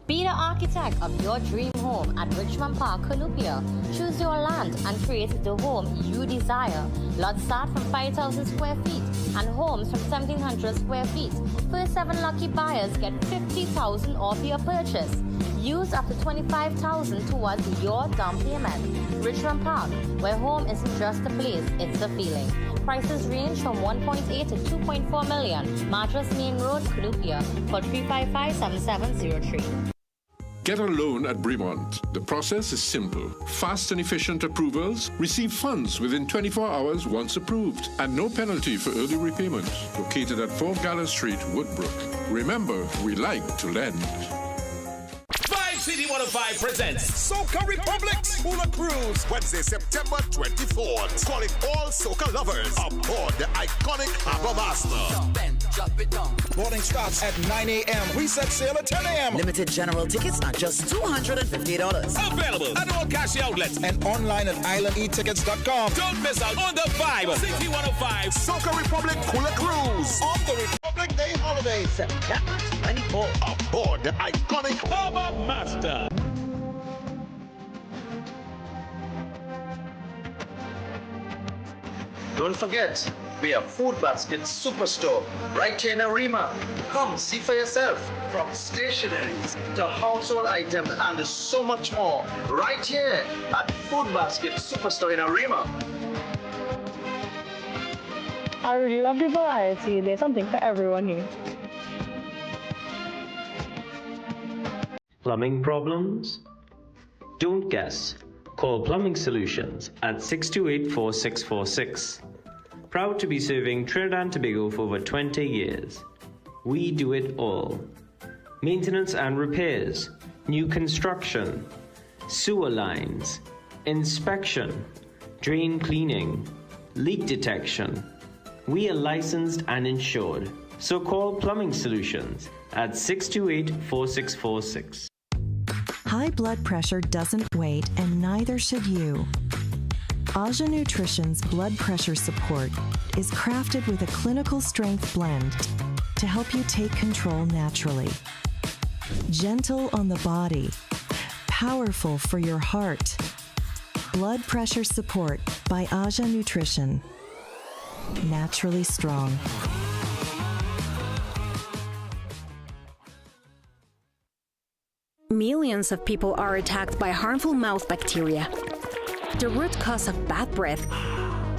[SPEAKER 11] Be the architect of your dream home at Richmond Park, Columbia. Choose your land and create the home you desire. Lots start from 5,000 square feet and homes from 1,700 square feet. First 7 lucky buyers get $50,000 off your purchase. Use up to $25,000 towards your down payment. Richmond Park, where home isn't just a place, it's a feeling. Prices range from $1.8 to $2.4 million. Mattress Main Road, Columbia. Call 355-7703.
[SPEAKER 12] Get a loan at Bremont. The process is simple. Fast and efficient approvals. Receive funds within 24 hours once approved. And no penalty for early repayment. Located at 4 Gallows Street, Woodbrook. Remember, we like to lend.
[SPEAKER 13] City 105 presents Soca Republic's Hula Cruise, Wednesday, September 24th. Calling all soca lovers aboard the iconic Harbor Master.
[SPEAKER 14] Drop it down.
[SPEAKER 13] Boarding starts at 9 a.m. Reset sale at 10 a.m.
[SPEAKER 14] Limited general tickets are just $250.
[SPEAKER 13] Available at all cash outlets and online at islandetickets.com. Don't miss out on the vibe. City 105 Soca Republic Hula Cruise on the Republic Day holiday, September 24th. Aboard the iconic Harbor Master.
[SPEAKER 15] Don't forget, we are Food Basket Superstore right here in Arima. Come see for yourself. From stationeries to household items and so much more right here at Food Basket Superstore in Arima.
[SPEAKER 16] I really love the variety. There's something for everyone here.
[SPEAKER 17] Plumbing problems? Don't guess. Call Plumbing Solutions at 628-4646. Proud to be serving Trinidad and Tobago for over 20 years. We do it all. Maintenance and repairs, new construction, sewer lines, inspection, drain cleaning, leak detection. We are licensed and insured. So call Plumbing Solutions at 628-4646.
[SPEAKER 18] High blood pressure doesn't wait, and neither should you. Aja Nutrition's blood pressure support is crafted with a clinical strength blend to help you take control naturally. Gentle on the body, powerful for your heart. Blood pressure support by Aja Nutrition. Naturally strong.
[SPEAKER 9] Millions of people are attacked by harmful mouth bacteria. The root cause of bad breath,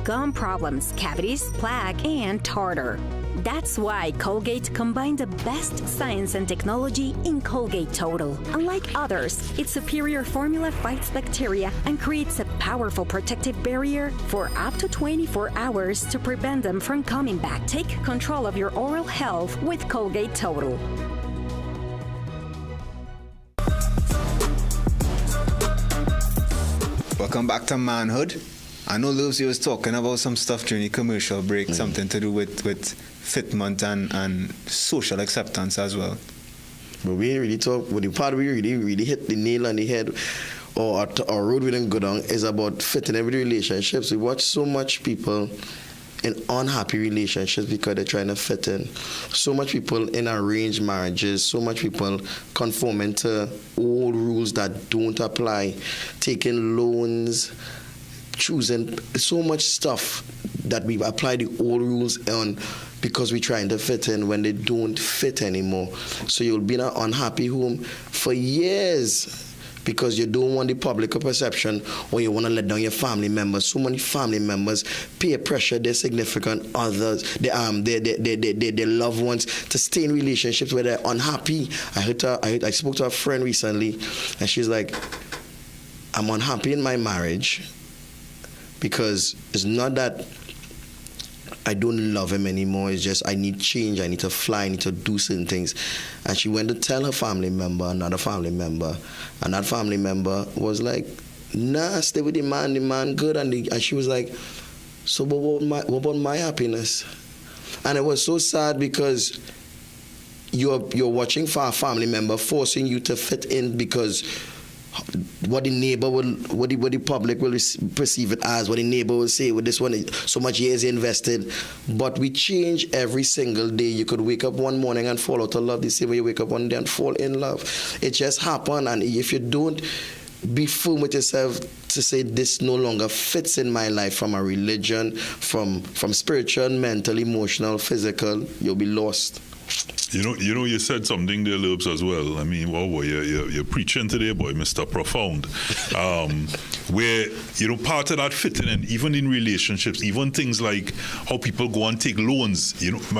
[SPEAKER 9] gum problems, cavities, plaque, and tartar. That's why Colgate combined the best science and technology in Colgate Total. Unlike others, its superior formula fights bacteria and creates a powerful protective barrier for up to 24 hours to prevent them from coming back. Take control of your oral health with Colgate Total.
[SPEAKER 1] come back to manhood. I know Lucy was talking about some stuff during the commercial break, something to do with fitment and social acceptance as well.
[SPEAKER 3] But we ain't really talk. But the part we really hit the nail on the head, or our road we didn't go down, is about fitting every relationships. We watch so much people in unhappy relationships because they're trying to fit in. So much people in arranged marriages, so much people conforming to old rules that don't apply, taking loans, choosing so much stuff that we apply the old rules on because we're trying to fit in when they don't fit anymore. So you'll be in an unhappy home for years because you don't want the public perception, or you want to let down your family members. So many family members peer pressure their significant others, their loved ones to stay in relationships where they're unhappy. I spoke to a friend recently, and she's like, I'm unhappy in my marriage because it's not that I don't love him anymore. It's just I need change. I need to fly. I need to do certain things. And she went to tell her family member, another family member, and that family member was like, nah, stay with the man good. And she was like, so what about my happiness? And it was so sad because you're watching for a family member forcing you to fit in because what the neighbor will, what the public will perceive it as, what the neighbor will say, with this one, so much years invested. But we change every single day. You could wake up one morning and fall out of love the same way you wake up one day and fall in love. It just happened. And if you don't be firm with yourself to say this no longer fits in my life, from a religion, from spiritual, mental, emotional, physical, you'll be lost.
[SPEAKER 2] You know, you said something there, Lurbs, as well. I mean, wow, boy, you're preaching today, boy, Mr. Profound. Where, part of that fitting in, even in relationships, even things like how people go and take loans.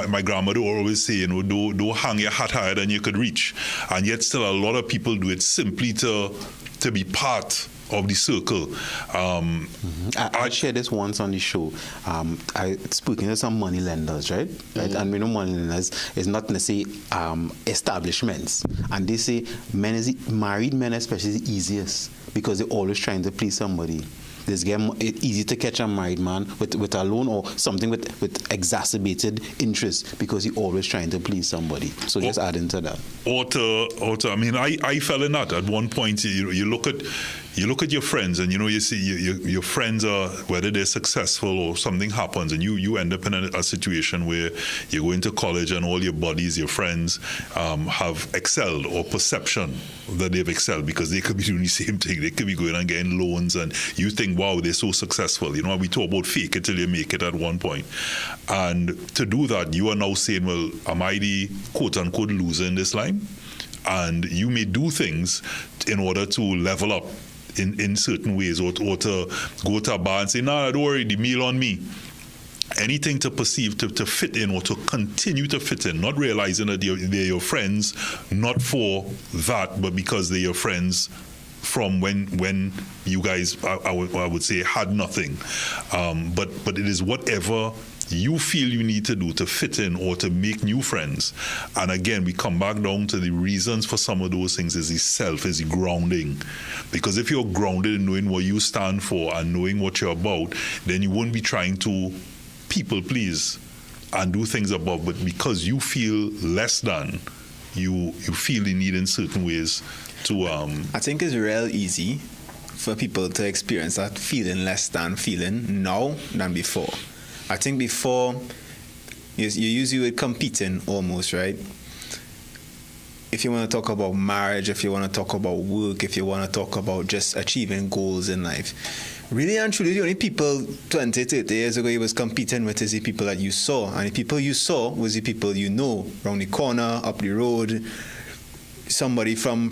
[SPEAKER 2] My grandmother always say, don't hang your hat higher than you could reach. And yet still a lot of people do it simply to be part of the circle.
[SPEAKER 4] I shared this once on the show. I speaking to some money lenders, right? And we know money lenders is not necessarily establishments. And they say married men especially is the easiest because they're always trying to please somebody. It's easy to catch a married man with a loan or something with exacerbated interest because he's always trying to please somebody. So just add into that.
[SPEAKER 2] I mean, I fell in that at one point. You look at your friends, and you see your friends are, whether they're successful or something happens, and you end up in a situation where you go into college and all your buddies, your friends, have excelled, or perception that they've excelled because they could be doing the same thing. They could be going and getting loans, and you think, wow, they're so successful. We talk about fake it till you make it at one point. And to do that, you are now saying, well, am I the quote-unquote loser in this line? And you may do things in order to level up in certain ways, or to go to a bar and say, nah, don't worry, the meal on me. Anything to perceive, to fit in, or to continue to fit in, not realizing that they're your friends, not for that, but because they're your friends from when you guys, I would say, had nothing. But it is whatever you feel you need to do to fit in or to make new friends. And again, we come back down to the reasons for some of those things is the grounding. Because if you're grounded in knowing what you stand for and knowing what you're about, then you won't be trying to people please and do things above, but because you feel less than, you feel the need in certain ways to
[SPEAKER 1] I think it's real easy for people to experience that feeling less than feeling now than before. I think before you usually competing almost, right? If you want to talk about marriage, if you want to talk about work, if you want to talk about just achieving goals in life, really and truly, the only people 20, 30 years ago you was competing with is the people that you saw. And the people you saw was the people you know, around the corner, up the road, somebody from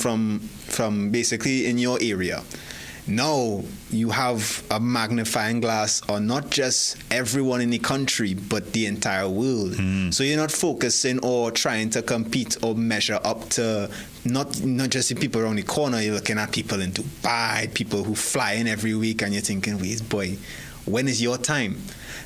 [SPEAKER 1] basically in your area. Now you have a magnifying glass on not just everyone in the country, but the entire world. So you're not focusing or trying to compete or measure up to not just the people around the corner. You're looking at people in Dubai, people who fly in every week, and you're thinking, wait, boy, when is your time?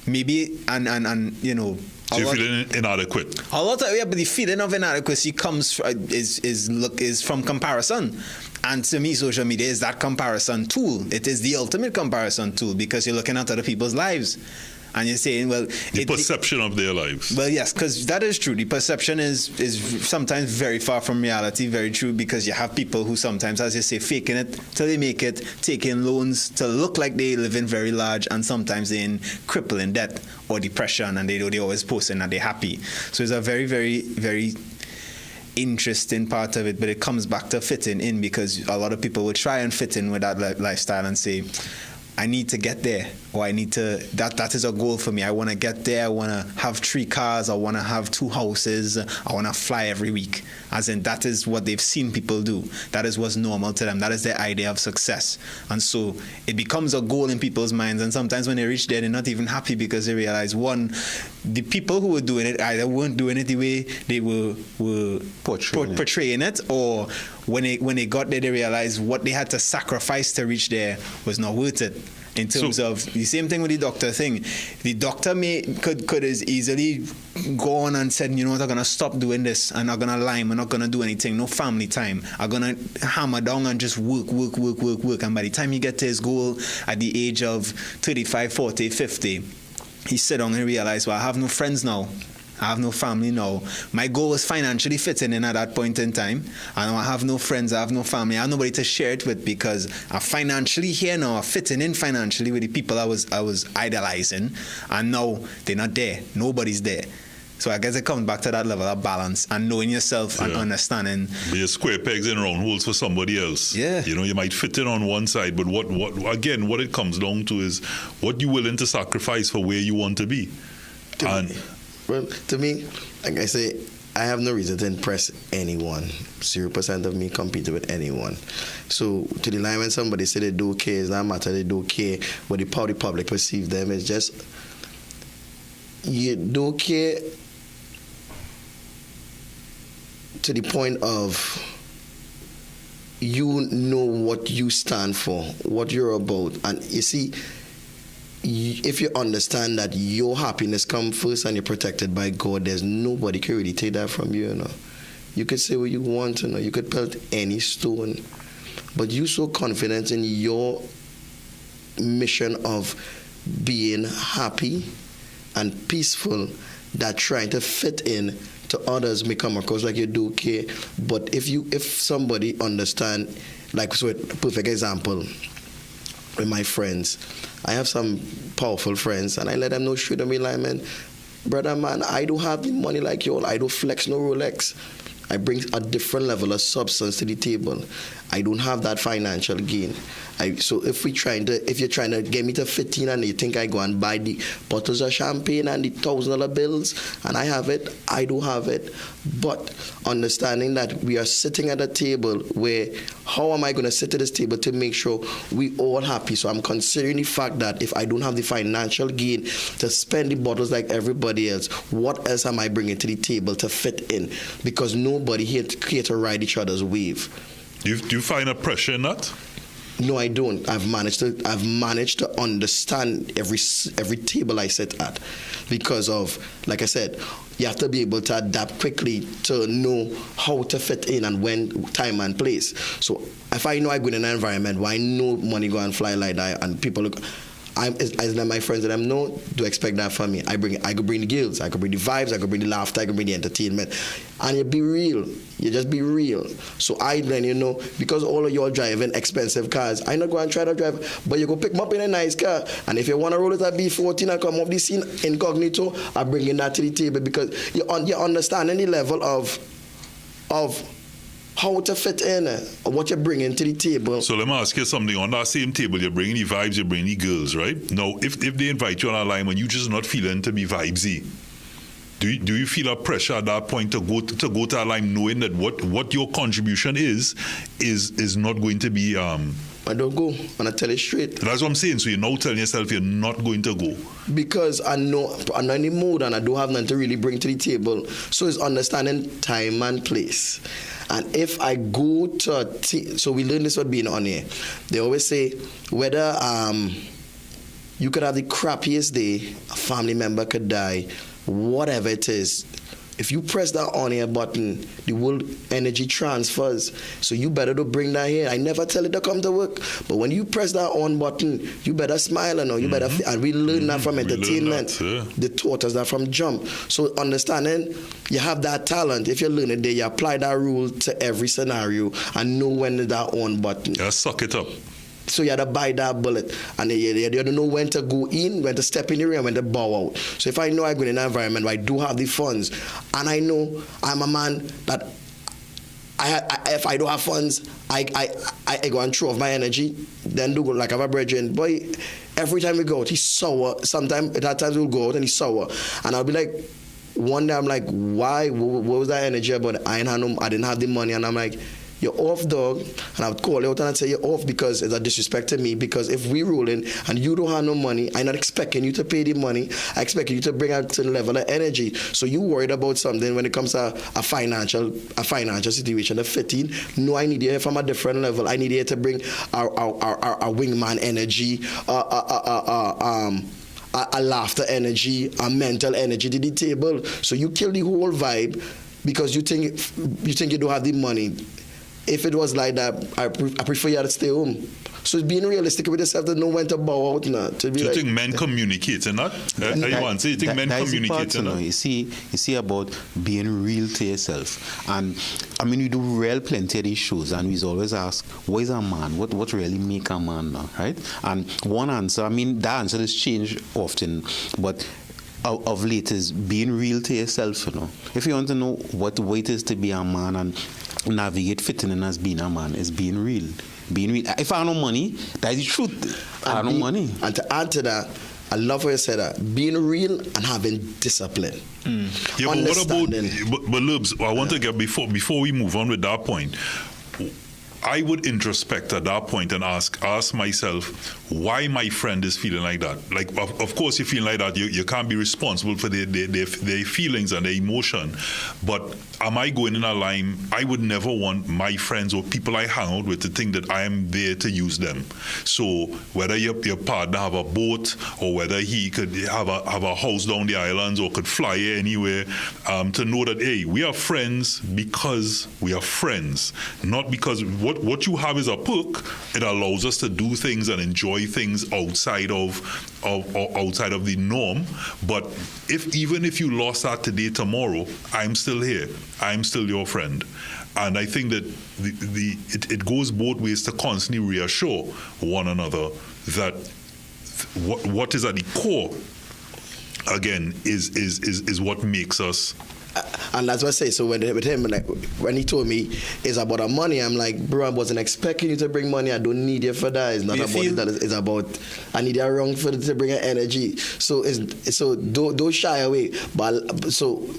[SPEAKER 1] Maybe, and you know.
[SPEAKER 2] So you're feeling inadequate.
[SPEAKER 1] A lot of but the feeling of inadequacy comes is from comparison, and to me, social media is that comparison tool. It is the ultimate comparison tool because you're looking at other people's lives, and you're saying, well,
[SPEAKER 2] the perception of their lives.
[SPEAKER 1] Well, yes, because that is true. The perception is sometimes very far from reality. Very true, because you have people who sometimes, as you say, faking it till they make it, taking loans to look like they live in very large, and sometimes they're in crippling debt or depression, and they always posting that they're happy. So it's a very, very, very interesting part of it, but it comes back to fitting in, because a lot of people will try and fit in with that lifestyle and say, I need to get there, or I need to, that is a goal for me. I want to get there. I want to have 3 cars. I want to have 2 houses. I want to fly every week. As in, that is what they've seen people do. That is what's normal to them. That is their idea of success. And so it becomes a goal in people's minds. And sometimes when they reach there, they're not even happy because they realize, one, the people who were doing it either weren't doing it the way they were portraying it, or when they got there, they realized what they had to sacrifice to reach there was not worth it. In terms of the same thing with the doctor thing, the doctor could as easily go on and said, you know what, I'm gonna stop doing this, and I'm gonna lie, I'm not gonna do anything, no family time, I'm gonna hammer down and just work, and by the time he get to his goal at the age of 35, 40, 50, he sit down and realize, well, I have no friends now. I have no family now. My goal was financially fitting in at that point in time. And I have no friends, I have no family, I have nobody to share it with, because I'm financially here now, I'm fitting in financially with the people I was idolizing, and now they're not there. Nobody's there. So I guess it comes back to that level of balance and knowing yourself and understanding.
[SPEAKER 2] Be a square pegs in round holes for somebody else.
[SPEAKER 1] Yeah.
[SPEAKER 2] You know, you might fit in on one side, but what it comes down to is what you're willing to sacrifice for where you want to be.
[SPEAKER 3] Well, to me, like I say, I have no reason to impress anyone. 0% of me competing with anyone. So to the line when somebody say they don't care, it's not matter they don't care, but how the public perceive them is just, you don't care to the point of you know what you stand for, what you're about. And you see, if you understand that your happiness comes first and you're protected by God, there's nobody can really take that from you, you know. You could say what you want, you know. You could pelt any stone, but you're so confident in your mission of being happy and peaceful that trying to fit in to others may come across like you do care. But if somebody understand, like, so a perfect example with my friends, I have some powerful friends, and I let them know straight on me, like, man, brother, man, I don't have the money like you all. I don't flex no Rolex. I bring a different level of substance to the table. I don't have that financial gain. So if you're trying to get me to 15 and you think I go and buy the bottles of champagne and the $1,000 bills and I have it, I do have it. But understanding that we are sitting at a table where, how am I going to sit at this table to make sure we all happy? So I'm considering the fact that if I don't have the financial gain to spend the bottles like everybody else, what else am I bringing to the table to fit in? Because nobody here to ride each other's wave.
[SPEAKER 2] Do you find a pressure in that?
[SPEAKER 3] No, I don't. I've managed to understand every table I sit at, because of, like I said, you have to be able to adapt quickly to know how to fit in and when, time and place. So if I know I go in an environment where I know money go and fly like that, and people look, as my friends that I know do expect that from me. I could bring the gills, I could bring the vibes, I could bring the laughter, I could bring the entertainment, and you be real. You just be real. So I then, you know, because all of you are driving expensive cars, I not go and try to drive, but you go pick me up in a nice car, and if you want to roll it at B14 and come off the scene incognito, I bring in that to the table, because you understanding the level of how to fit in, what you're bringing to the table.
[SPEAKER 2] So let me ask you something. On that same table, you're bringing the vibes, you're bringing the girls, right? Now, if they invite you on a line when you just not feeling to be vibesy, do you feel a pressure at that point to go to a line knowing that what your contribution is not going to be...
[SPEAKER 3] I don't go, and I tell you straight.
[SPEAKER 2] That's what I'm saying. So you're now telling yourself you're not going to go.
[SPEAKER 3] Because I know I'm not in the mood and I don't have nothing to really bring to the table. So it's understanding time and place. And if I go to so we learn this with being on here. They always say whether You could have the crappiest day, a family member could die, whatever it is. If you press that on air button, the whole energy transfers. So you better to bring that here. I never tell it to come to work, but when you press that on button, you better smile and you better. And we learn that from entertainment. The taught us that from jump. So understanding, you have that talent. If you learn it there, you apply that rule to every scenario and know when that on button.
[SPEAKER 2] Yeah, suck it up.
[SPEAKER 3] So you had to bite that bullet, and you don't know when to go in, when to step in the ring, and when to bow out. So if I know I go in an environment where I do have the funds, and I know I'm a man that if I don't have funds, I go and throw off my energy, then do like I have a brethren. Boy, every time we go out, he's sour. Sometimes at times we'll go out and he's sour, and I'll be like, one day I'm like, why? What was that energy about? I didn't have the money, and I'm like, you're off, dog. And I would call you out and I'd say you're off because it's a disrespect to me. Because if we rolling and you don't have no money, I'm not expecting you to pay the money. I expect you to bring a certain level of energy. So you worried about something when it comes to a financial situation, a fitting. No, I need you from a different level. I need you to bring our wingman energy, a laughter energy, a mental energy to the table. So you kill the whole vibe because you think you don't have the money. If it was like that, I prefer you to stay home. So it's being realistic with yourself to know when to bow out now.
[SPEAKER 2] Do you think men communicate or not? You think men communicate or not?
[SPEAKER 4] You see about being real to yourself. And I mean, we do plenty of these shows, and we always ask, what is a man? What really make a man now, right? And one answer, I mean, that answer has changed often, but of late is being real to yourself, you know. If you want to know what it is to be a man and navigate fitting in as being a man, is being real. Being real. If I have no money, that is the truth. I have no money.
[SPEAKER 3] And to add to that, I love what you said that. Being real and having discipline.
[SPEAKER 2] Yeah, but what about, but Lubs, I want to get, before we move on with that point, I would introspect at that point and ask myself why my friend is feeling like that. Like, of course, you feel like that. You can't be responsible for their feelings and their emotion. But am I going in a line? I would never want my friends or people I hang out with to think that I am there to use them. So whether your partner have a boat or whether he could have a house down the islands or could fly anywhere, to know that, hey, we are friends because we are friends, not because what you have is a perk. It allows us to do things and enjoy things outside of the norm. But even if you lost that today, tomorrow, I'm still here. I'm still your friend. And I think that it goes both ways to constantly reassure one another that what is at the core, again, is what makes us.
[SPEAKER 3] And that's what I say. So with him, like, when he told me it's about our money, I'm like, bro, I wasn't expecting you to bring money. I don't need you for that. It's not about it. It's about I need you around for to bring energy. So don't shy away. But so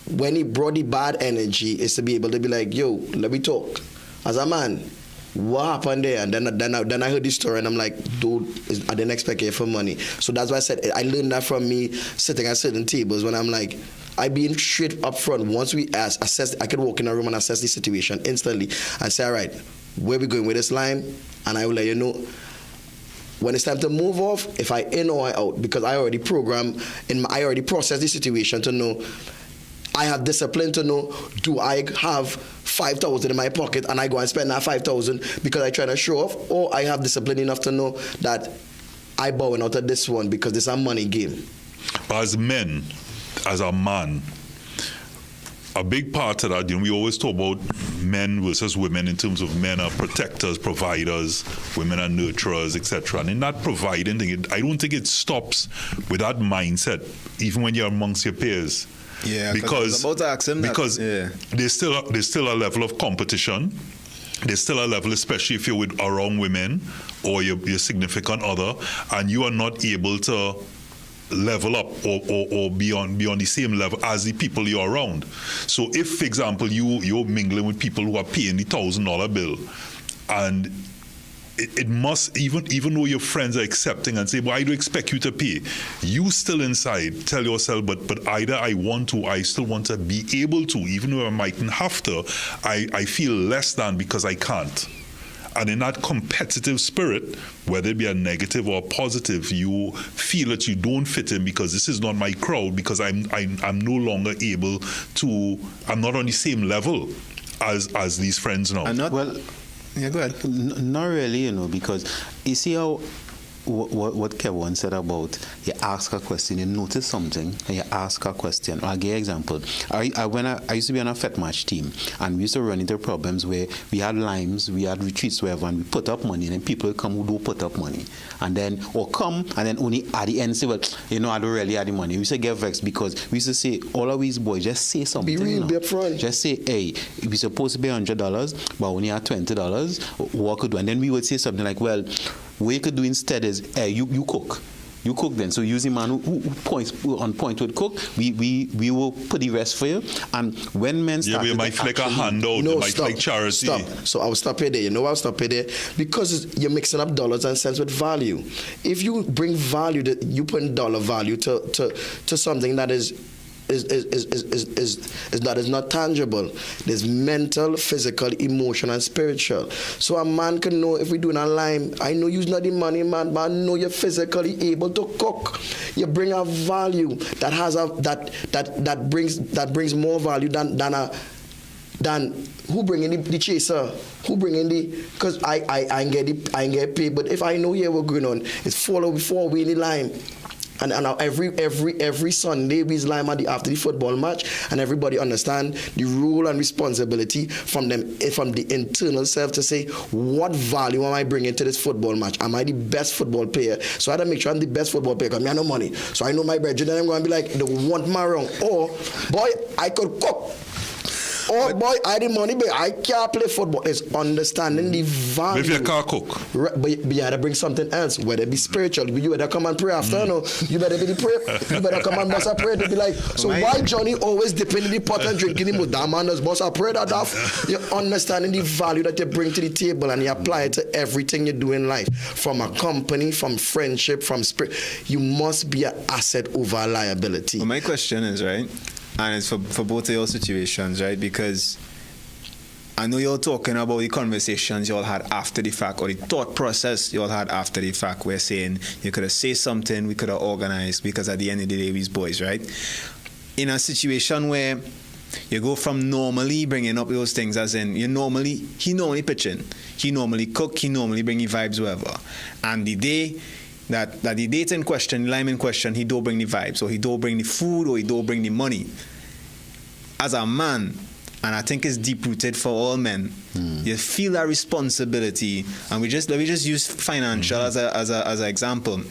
[SPEAKER 3] when he brought the bad energy, is to be able to be like, yo, let me talk as a man. What happened there? And then I heard this story, and I'm like, dude, I didn't expect you for money. So that's why I said I learned that from me sitting at certain tables when I'm like, I being straight up front. Once we assess, I could walk in a room and assess the situation instantly and say, all right, where we going with this line? And I will let you know when it's time to move off, if I in or I out, because I already I already processed the situation to know. I have discipline to know, do I have 5,000 in my pocket and I go and spend that 5,000 because I try to show off, or I have discipline enough to know that I bowing out of this one because it's a money game.
[SPEAKER 2] But as men, as a man, a big part of that, we always talk about men versus women in terms of men are protectors, providers, women are nurturers, etc. And in that providing thing, I don't think it stops with that mindset, even when you're amongst your peers.
[SPEAKER 1] Yeah,
[SPEAKER 2] because there's still a level of competition. There's still a level, especially if you're around women or your significant other, and you are not able to level up or be on the same level as the people you're around. So if, for example, you're mingling with people who are paying the $1,000 bill, and it must, even though your friends are accepting and say, well, I do expect you to pay, you still inside tell yourself, but either I still want to be able to, even though I mightn't have to, I feel less than because I can't. And in that competitive spirit, whether it be a negative or a positive, you feel that you don't fit in because this is not my crowd, because I'm no longer able to, I'm not on the same level as these friends now.
[SPEAKER 4] Well,
[SPEAKER 1] yeah, go ahead.
[SPEAKER 4] Not really, because you see how what Kevin said about you ask a question, you notice something, and you ask a question. I'll give you an example. I used to be on a FET match team, and we used to run into problems where we had limes, we had retreats, wherever, and we put up money, and then people will come who don't put up money, and then only at the end say, well, I don't really have the money. We used to get vexed because we used to say, all of these boys, just say something.
[SPEAKER 3] Be real, be upfront.
[SPEAKER 4] Just say, hey, we're supposed to pay $100, but only have $20. What could do? And then we would say something like, well, what you could do instead is, hey, you cook. You cook then. So using man who points on point would cook, we will put the rest for you. And when men start,
[SPEAKER 2] we might flick a handout. No, might flick charity.
[SPEAKER 3] Stop. So I'll stop you there. I'll stop you there because you're mixing up dollars and cents with value. If you bring value, you put dollar value to something that is not tangible. There's mental, physical, emotional, and spiritual. So a man can know if we're doing a lime, I know you're not the money man, but I know you're physically able to cook. You bring a value that has that brings more value than who bring in the chaser, who bring in the, because I get paid. But if I know here we're going on, it's follow before we in the line. And every Sunday we lime after the football match, and everybody understand the role and responsibility from the internal self to say, what value am I bringing to this football match? Am I the best football player? So I had to make sure I'm the best football player because I have no money. So I know my brethren, and I'm going to be like, they want my wrong. Or, boy, I could cook. Oh boy, I had the money, but I can't play football. It's understanding the value.
[SPEAKER 2] If you can't cook.
[SPEAKER 3] But you had to bring something else, whether it be spiritual. You better come and pray after, no? You better be the prayer. You better come and bust a prayer to be like, so why Johnny always dipping in the pot and drinking the most? That man does bust a prayer that off. You're understanding the value that you bring to the table and you apply it to everything you do in life. From a company, from friendship, from spirit. You must be an asset over a liability.
[SPEAKER 1] Well, my question is, right? And it's for both of your situations, right? Because I know you're talking about the conversations you all had after the fact, or the thought process you all had after the fact. We're saying you could have said something, we could have organized, because at the end of the day, we're boys, right? In a situation where you go from normally bringing up those things, as in he normally pitching, he normally cook, he normally bring the vibes, whatever. And the day that the date in question, lime in question, he don't bring the vibes, or he don't bring the food, or he don't bring the money. As a man, and I think it's deep-rooted for all men, you feel that responsibility, and let me just use financial as an example.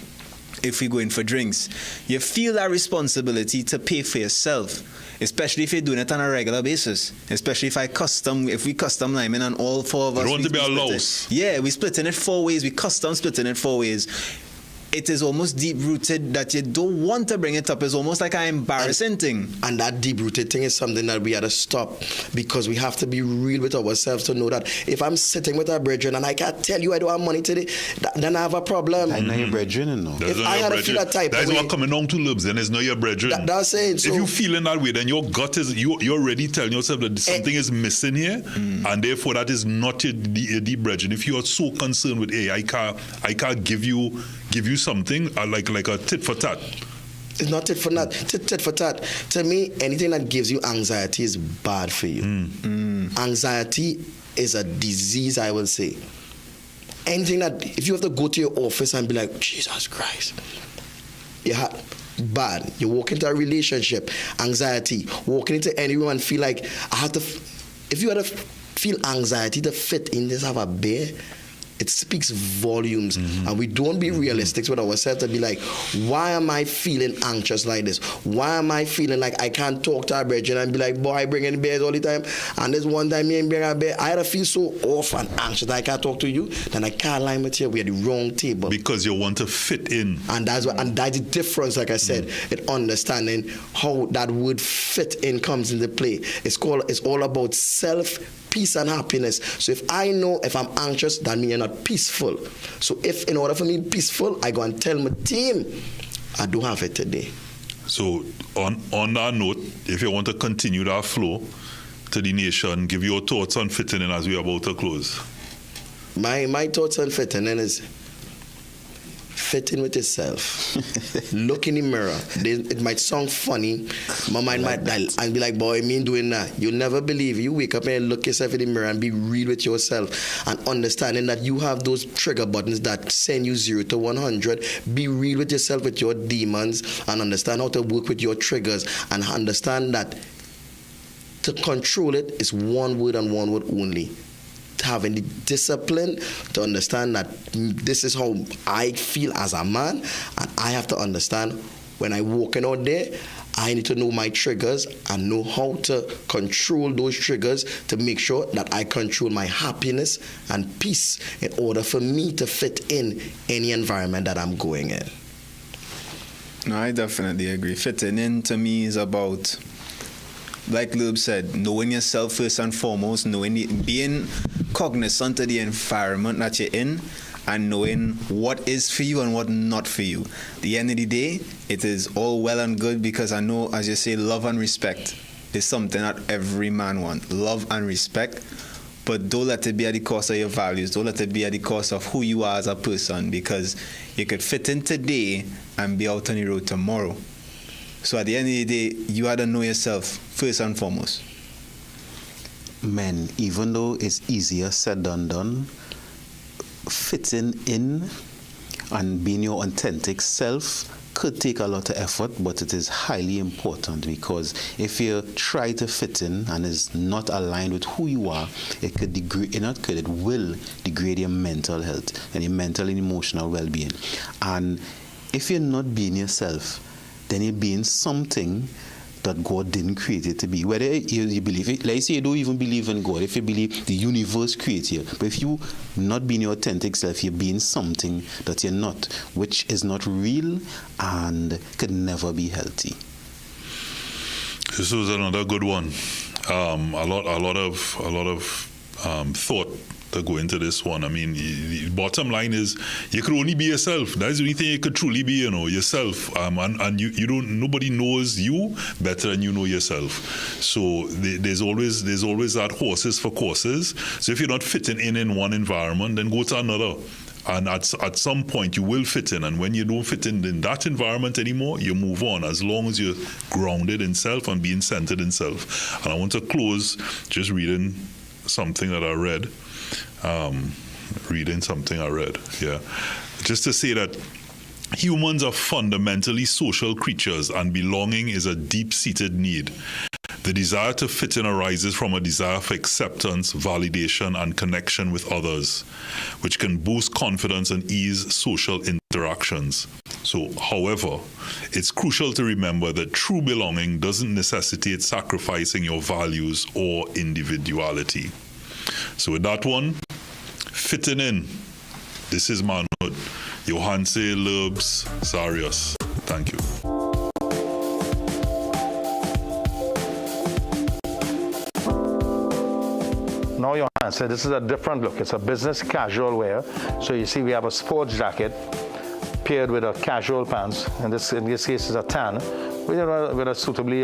[SPEAKER 1] If we go in for drinks, you feel that responsibility to pay for yourself, especially if you're doing it on a regular basis. Especially if we custom liming, and all four of us.
[SPEAKER 2] You don't want to be a loss.
[SPEAKER 1] Yeah, we split in it 4 ways. We custom splitting it 4 ways. It is almost deep-rooted that you don't want to bring it up. It's almost like an embarrassing thing.
[SPEAKER 3] And that deep-rooted thing is something that we had to stop, because we have to be real with ourselves to know that if I'm sitting with our brethren and I can't tell you I don't have money today, then I have a problem.
[SPEAKER 4] I know your brethren, no.
[SPEAKER 3] If I had to feel that type
[SPEAKER 2] of way. That's what coming down to lips, then it's not your brethren.
[SPEAKER 3] That's saying. So
[SPEAKER 2] if you feel in that way, then your gut is, you're already telling yourself that something is missing here, and therefore that is not your deep brethren. If you are so concerned with, hey, I can't give you something like a tit for tat.
[SPEAKER 3] It's not tit for tat. Tit for tat. To me, anything that gives you anxiety is bad for you. Anxiety is a disease, I will say. Anything that, if you have to go to your office and be like, Jesus Christ, bad. You walk into a relationship, anxiety. Walking into any room and feel like I have to. If you had to feel anxiety to fit in this, have a bear. It speaks volumes, and we don't be realistic with ourselves to be like, why am I feeling anxious like this? Why am I feeling like I can't talk to our brethren and be like, boy, I bring in bears all the time, and this one time me and bring a bear, I had to feel so off and anxious that I can't talk to you, then I can't line with you. We are the wrong table.
[SPEAKER 2] Because you want to fit in.
[SPEAKER 3] And that's the difference, like I said, in understanding how that word fit in comes into play. It's all about peace and happiness. So if I know if I'm anxious, that means you're not peaceful. So if in order for me to be peaceful, I go and tell my team, I don't have it today.
[SPEAKER 2] So on that note, if you want to continue that flow to the nation, give your thoughts on fitting in as we are about to close.
[SPEAKER 3] My thoughts on fitting in is fit in with yourself. Look in the mirror. It might sound funny. My mind might and be like, boy, me doing that. You'll never believe it. You wake up and look yourself in the mirror and be real with yourself and understanding that you have those trigger buttons that send you 0 to 100. Be real with yourself, with your demons, and understand how to work with your triggers and understand that to control it is one word and one word only. Having the discipline to understand that this is how I feel as a man, and I have to understand when I walking out there, I need to know my triggers and know how to control those triggers to make sure that I control my happiness and peace in order for me to fit in any environment that I'm going in.
[SPEAKER 1] No, I definitely agree. Fitting in to me is about, like Lube said, knowing yourself first and foremost, being cognizant of the environment that you're in and knowing what is for you and what not for you. At the end of the day, it is all well and good because I know, as you say, love and respect is something that every man wants. Love and respect, but don't let it be at the cost of your values. Don't let it be at the cost of who you are as a person, because you could fit in today and be out on the road tomorrow. So at the end of the day, you have to know yourself first and foremost.
[SPEAKER 4] Men, even though it's easier said than done, fitting in and being your authentic self could take a lot of effort, but it is highly important, because if you try to fit in and is not aligned with who you are, it could degrade, it will degrade your mental health and your mental and emotional well-being. And if you're not being yourself, then you're being something that God didn't create it to be. Whether you believe it, like say you don't even believe in God, if you believe the universe creates you, but if you not being your authentic self, you're being something that you're not, which is not real and could never be healthy.
[SPEAKER 2] This was another good one. A lot of thought to go into this one. I mean, the bottom line is you could only be yourself. That's the only thing you could truly be, yourself. And you don't. Nobody knows you better than you know yourself. So there's always that horses for courses. So if you're not fitting in one environment, then go to another. And at some point you will fit in, and when you don't fit in that environment anymore, you move on, as long as you're grounded in self and being centered in self. And I want to close just reading something that I read. Just to say that humans are fundamentally social creatures, and belonging is a deep-seated need. The desire to fit in arises from a desire for acceptance, validation, and connection with others, which can boost confidence and ease social interactions. So, however, it's crucial to remember that true belonging doesn't necessitate sacrificing your values or individuality. So with that one, fitting in. This is ManHOOD. Johanse, Lurbs, Sarius. Thank you.
[SPEAKER 19] Now Johanse, this is a different look. It's a business casual wear. So you see we have a sports jacket paired with a casual pants. In this case is a tan with a suitably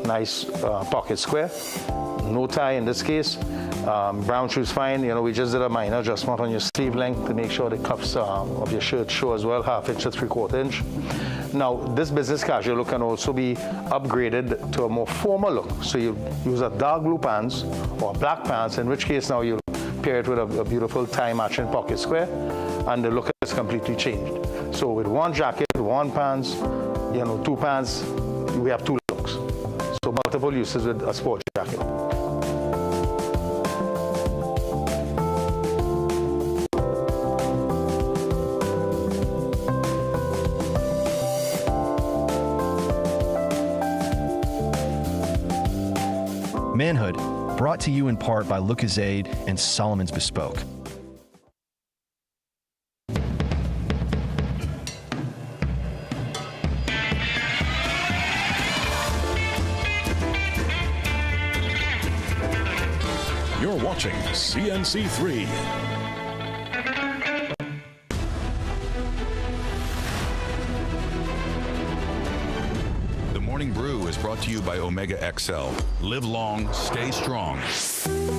[SPEAKER 19] nice pocket square. No tie in this case. Brown shoes fine. We just did a minor adjustment on your sleeve length to make sure the cuffs of your shirt show as well, 1/2 inch to 3/4 inch. Now, this business casual look can also be upgraded to a more formal look. So you use a dark blue pants or black pants, in which case now you pair it with a beautiful tie matching pocket square, and the look is completely changed. So with one jacket, one pants, 2 pants, we have 2 looks. So multiple uses with a sport jacket.
[SPEAKER 20] ManHOOD, brought to you in part by Lucozade and Solomon's Bespoke.
[SPEAKER 21] You're watching CNC3. The Morning Brew is brought to you by Omega XL. Live long, stay strong.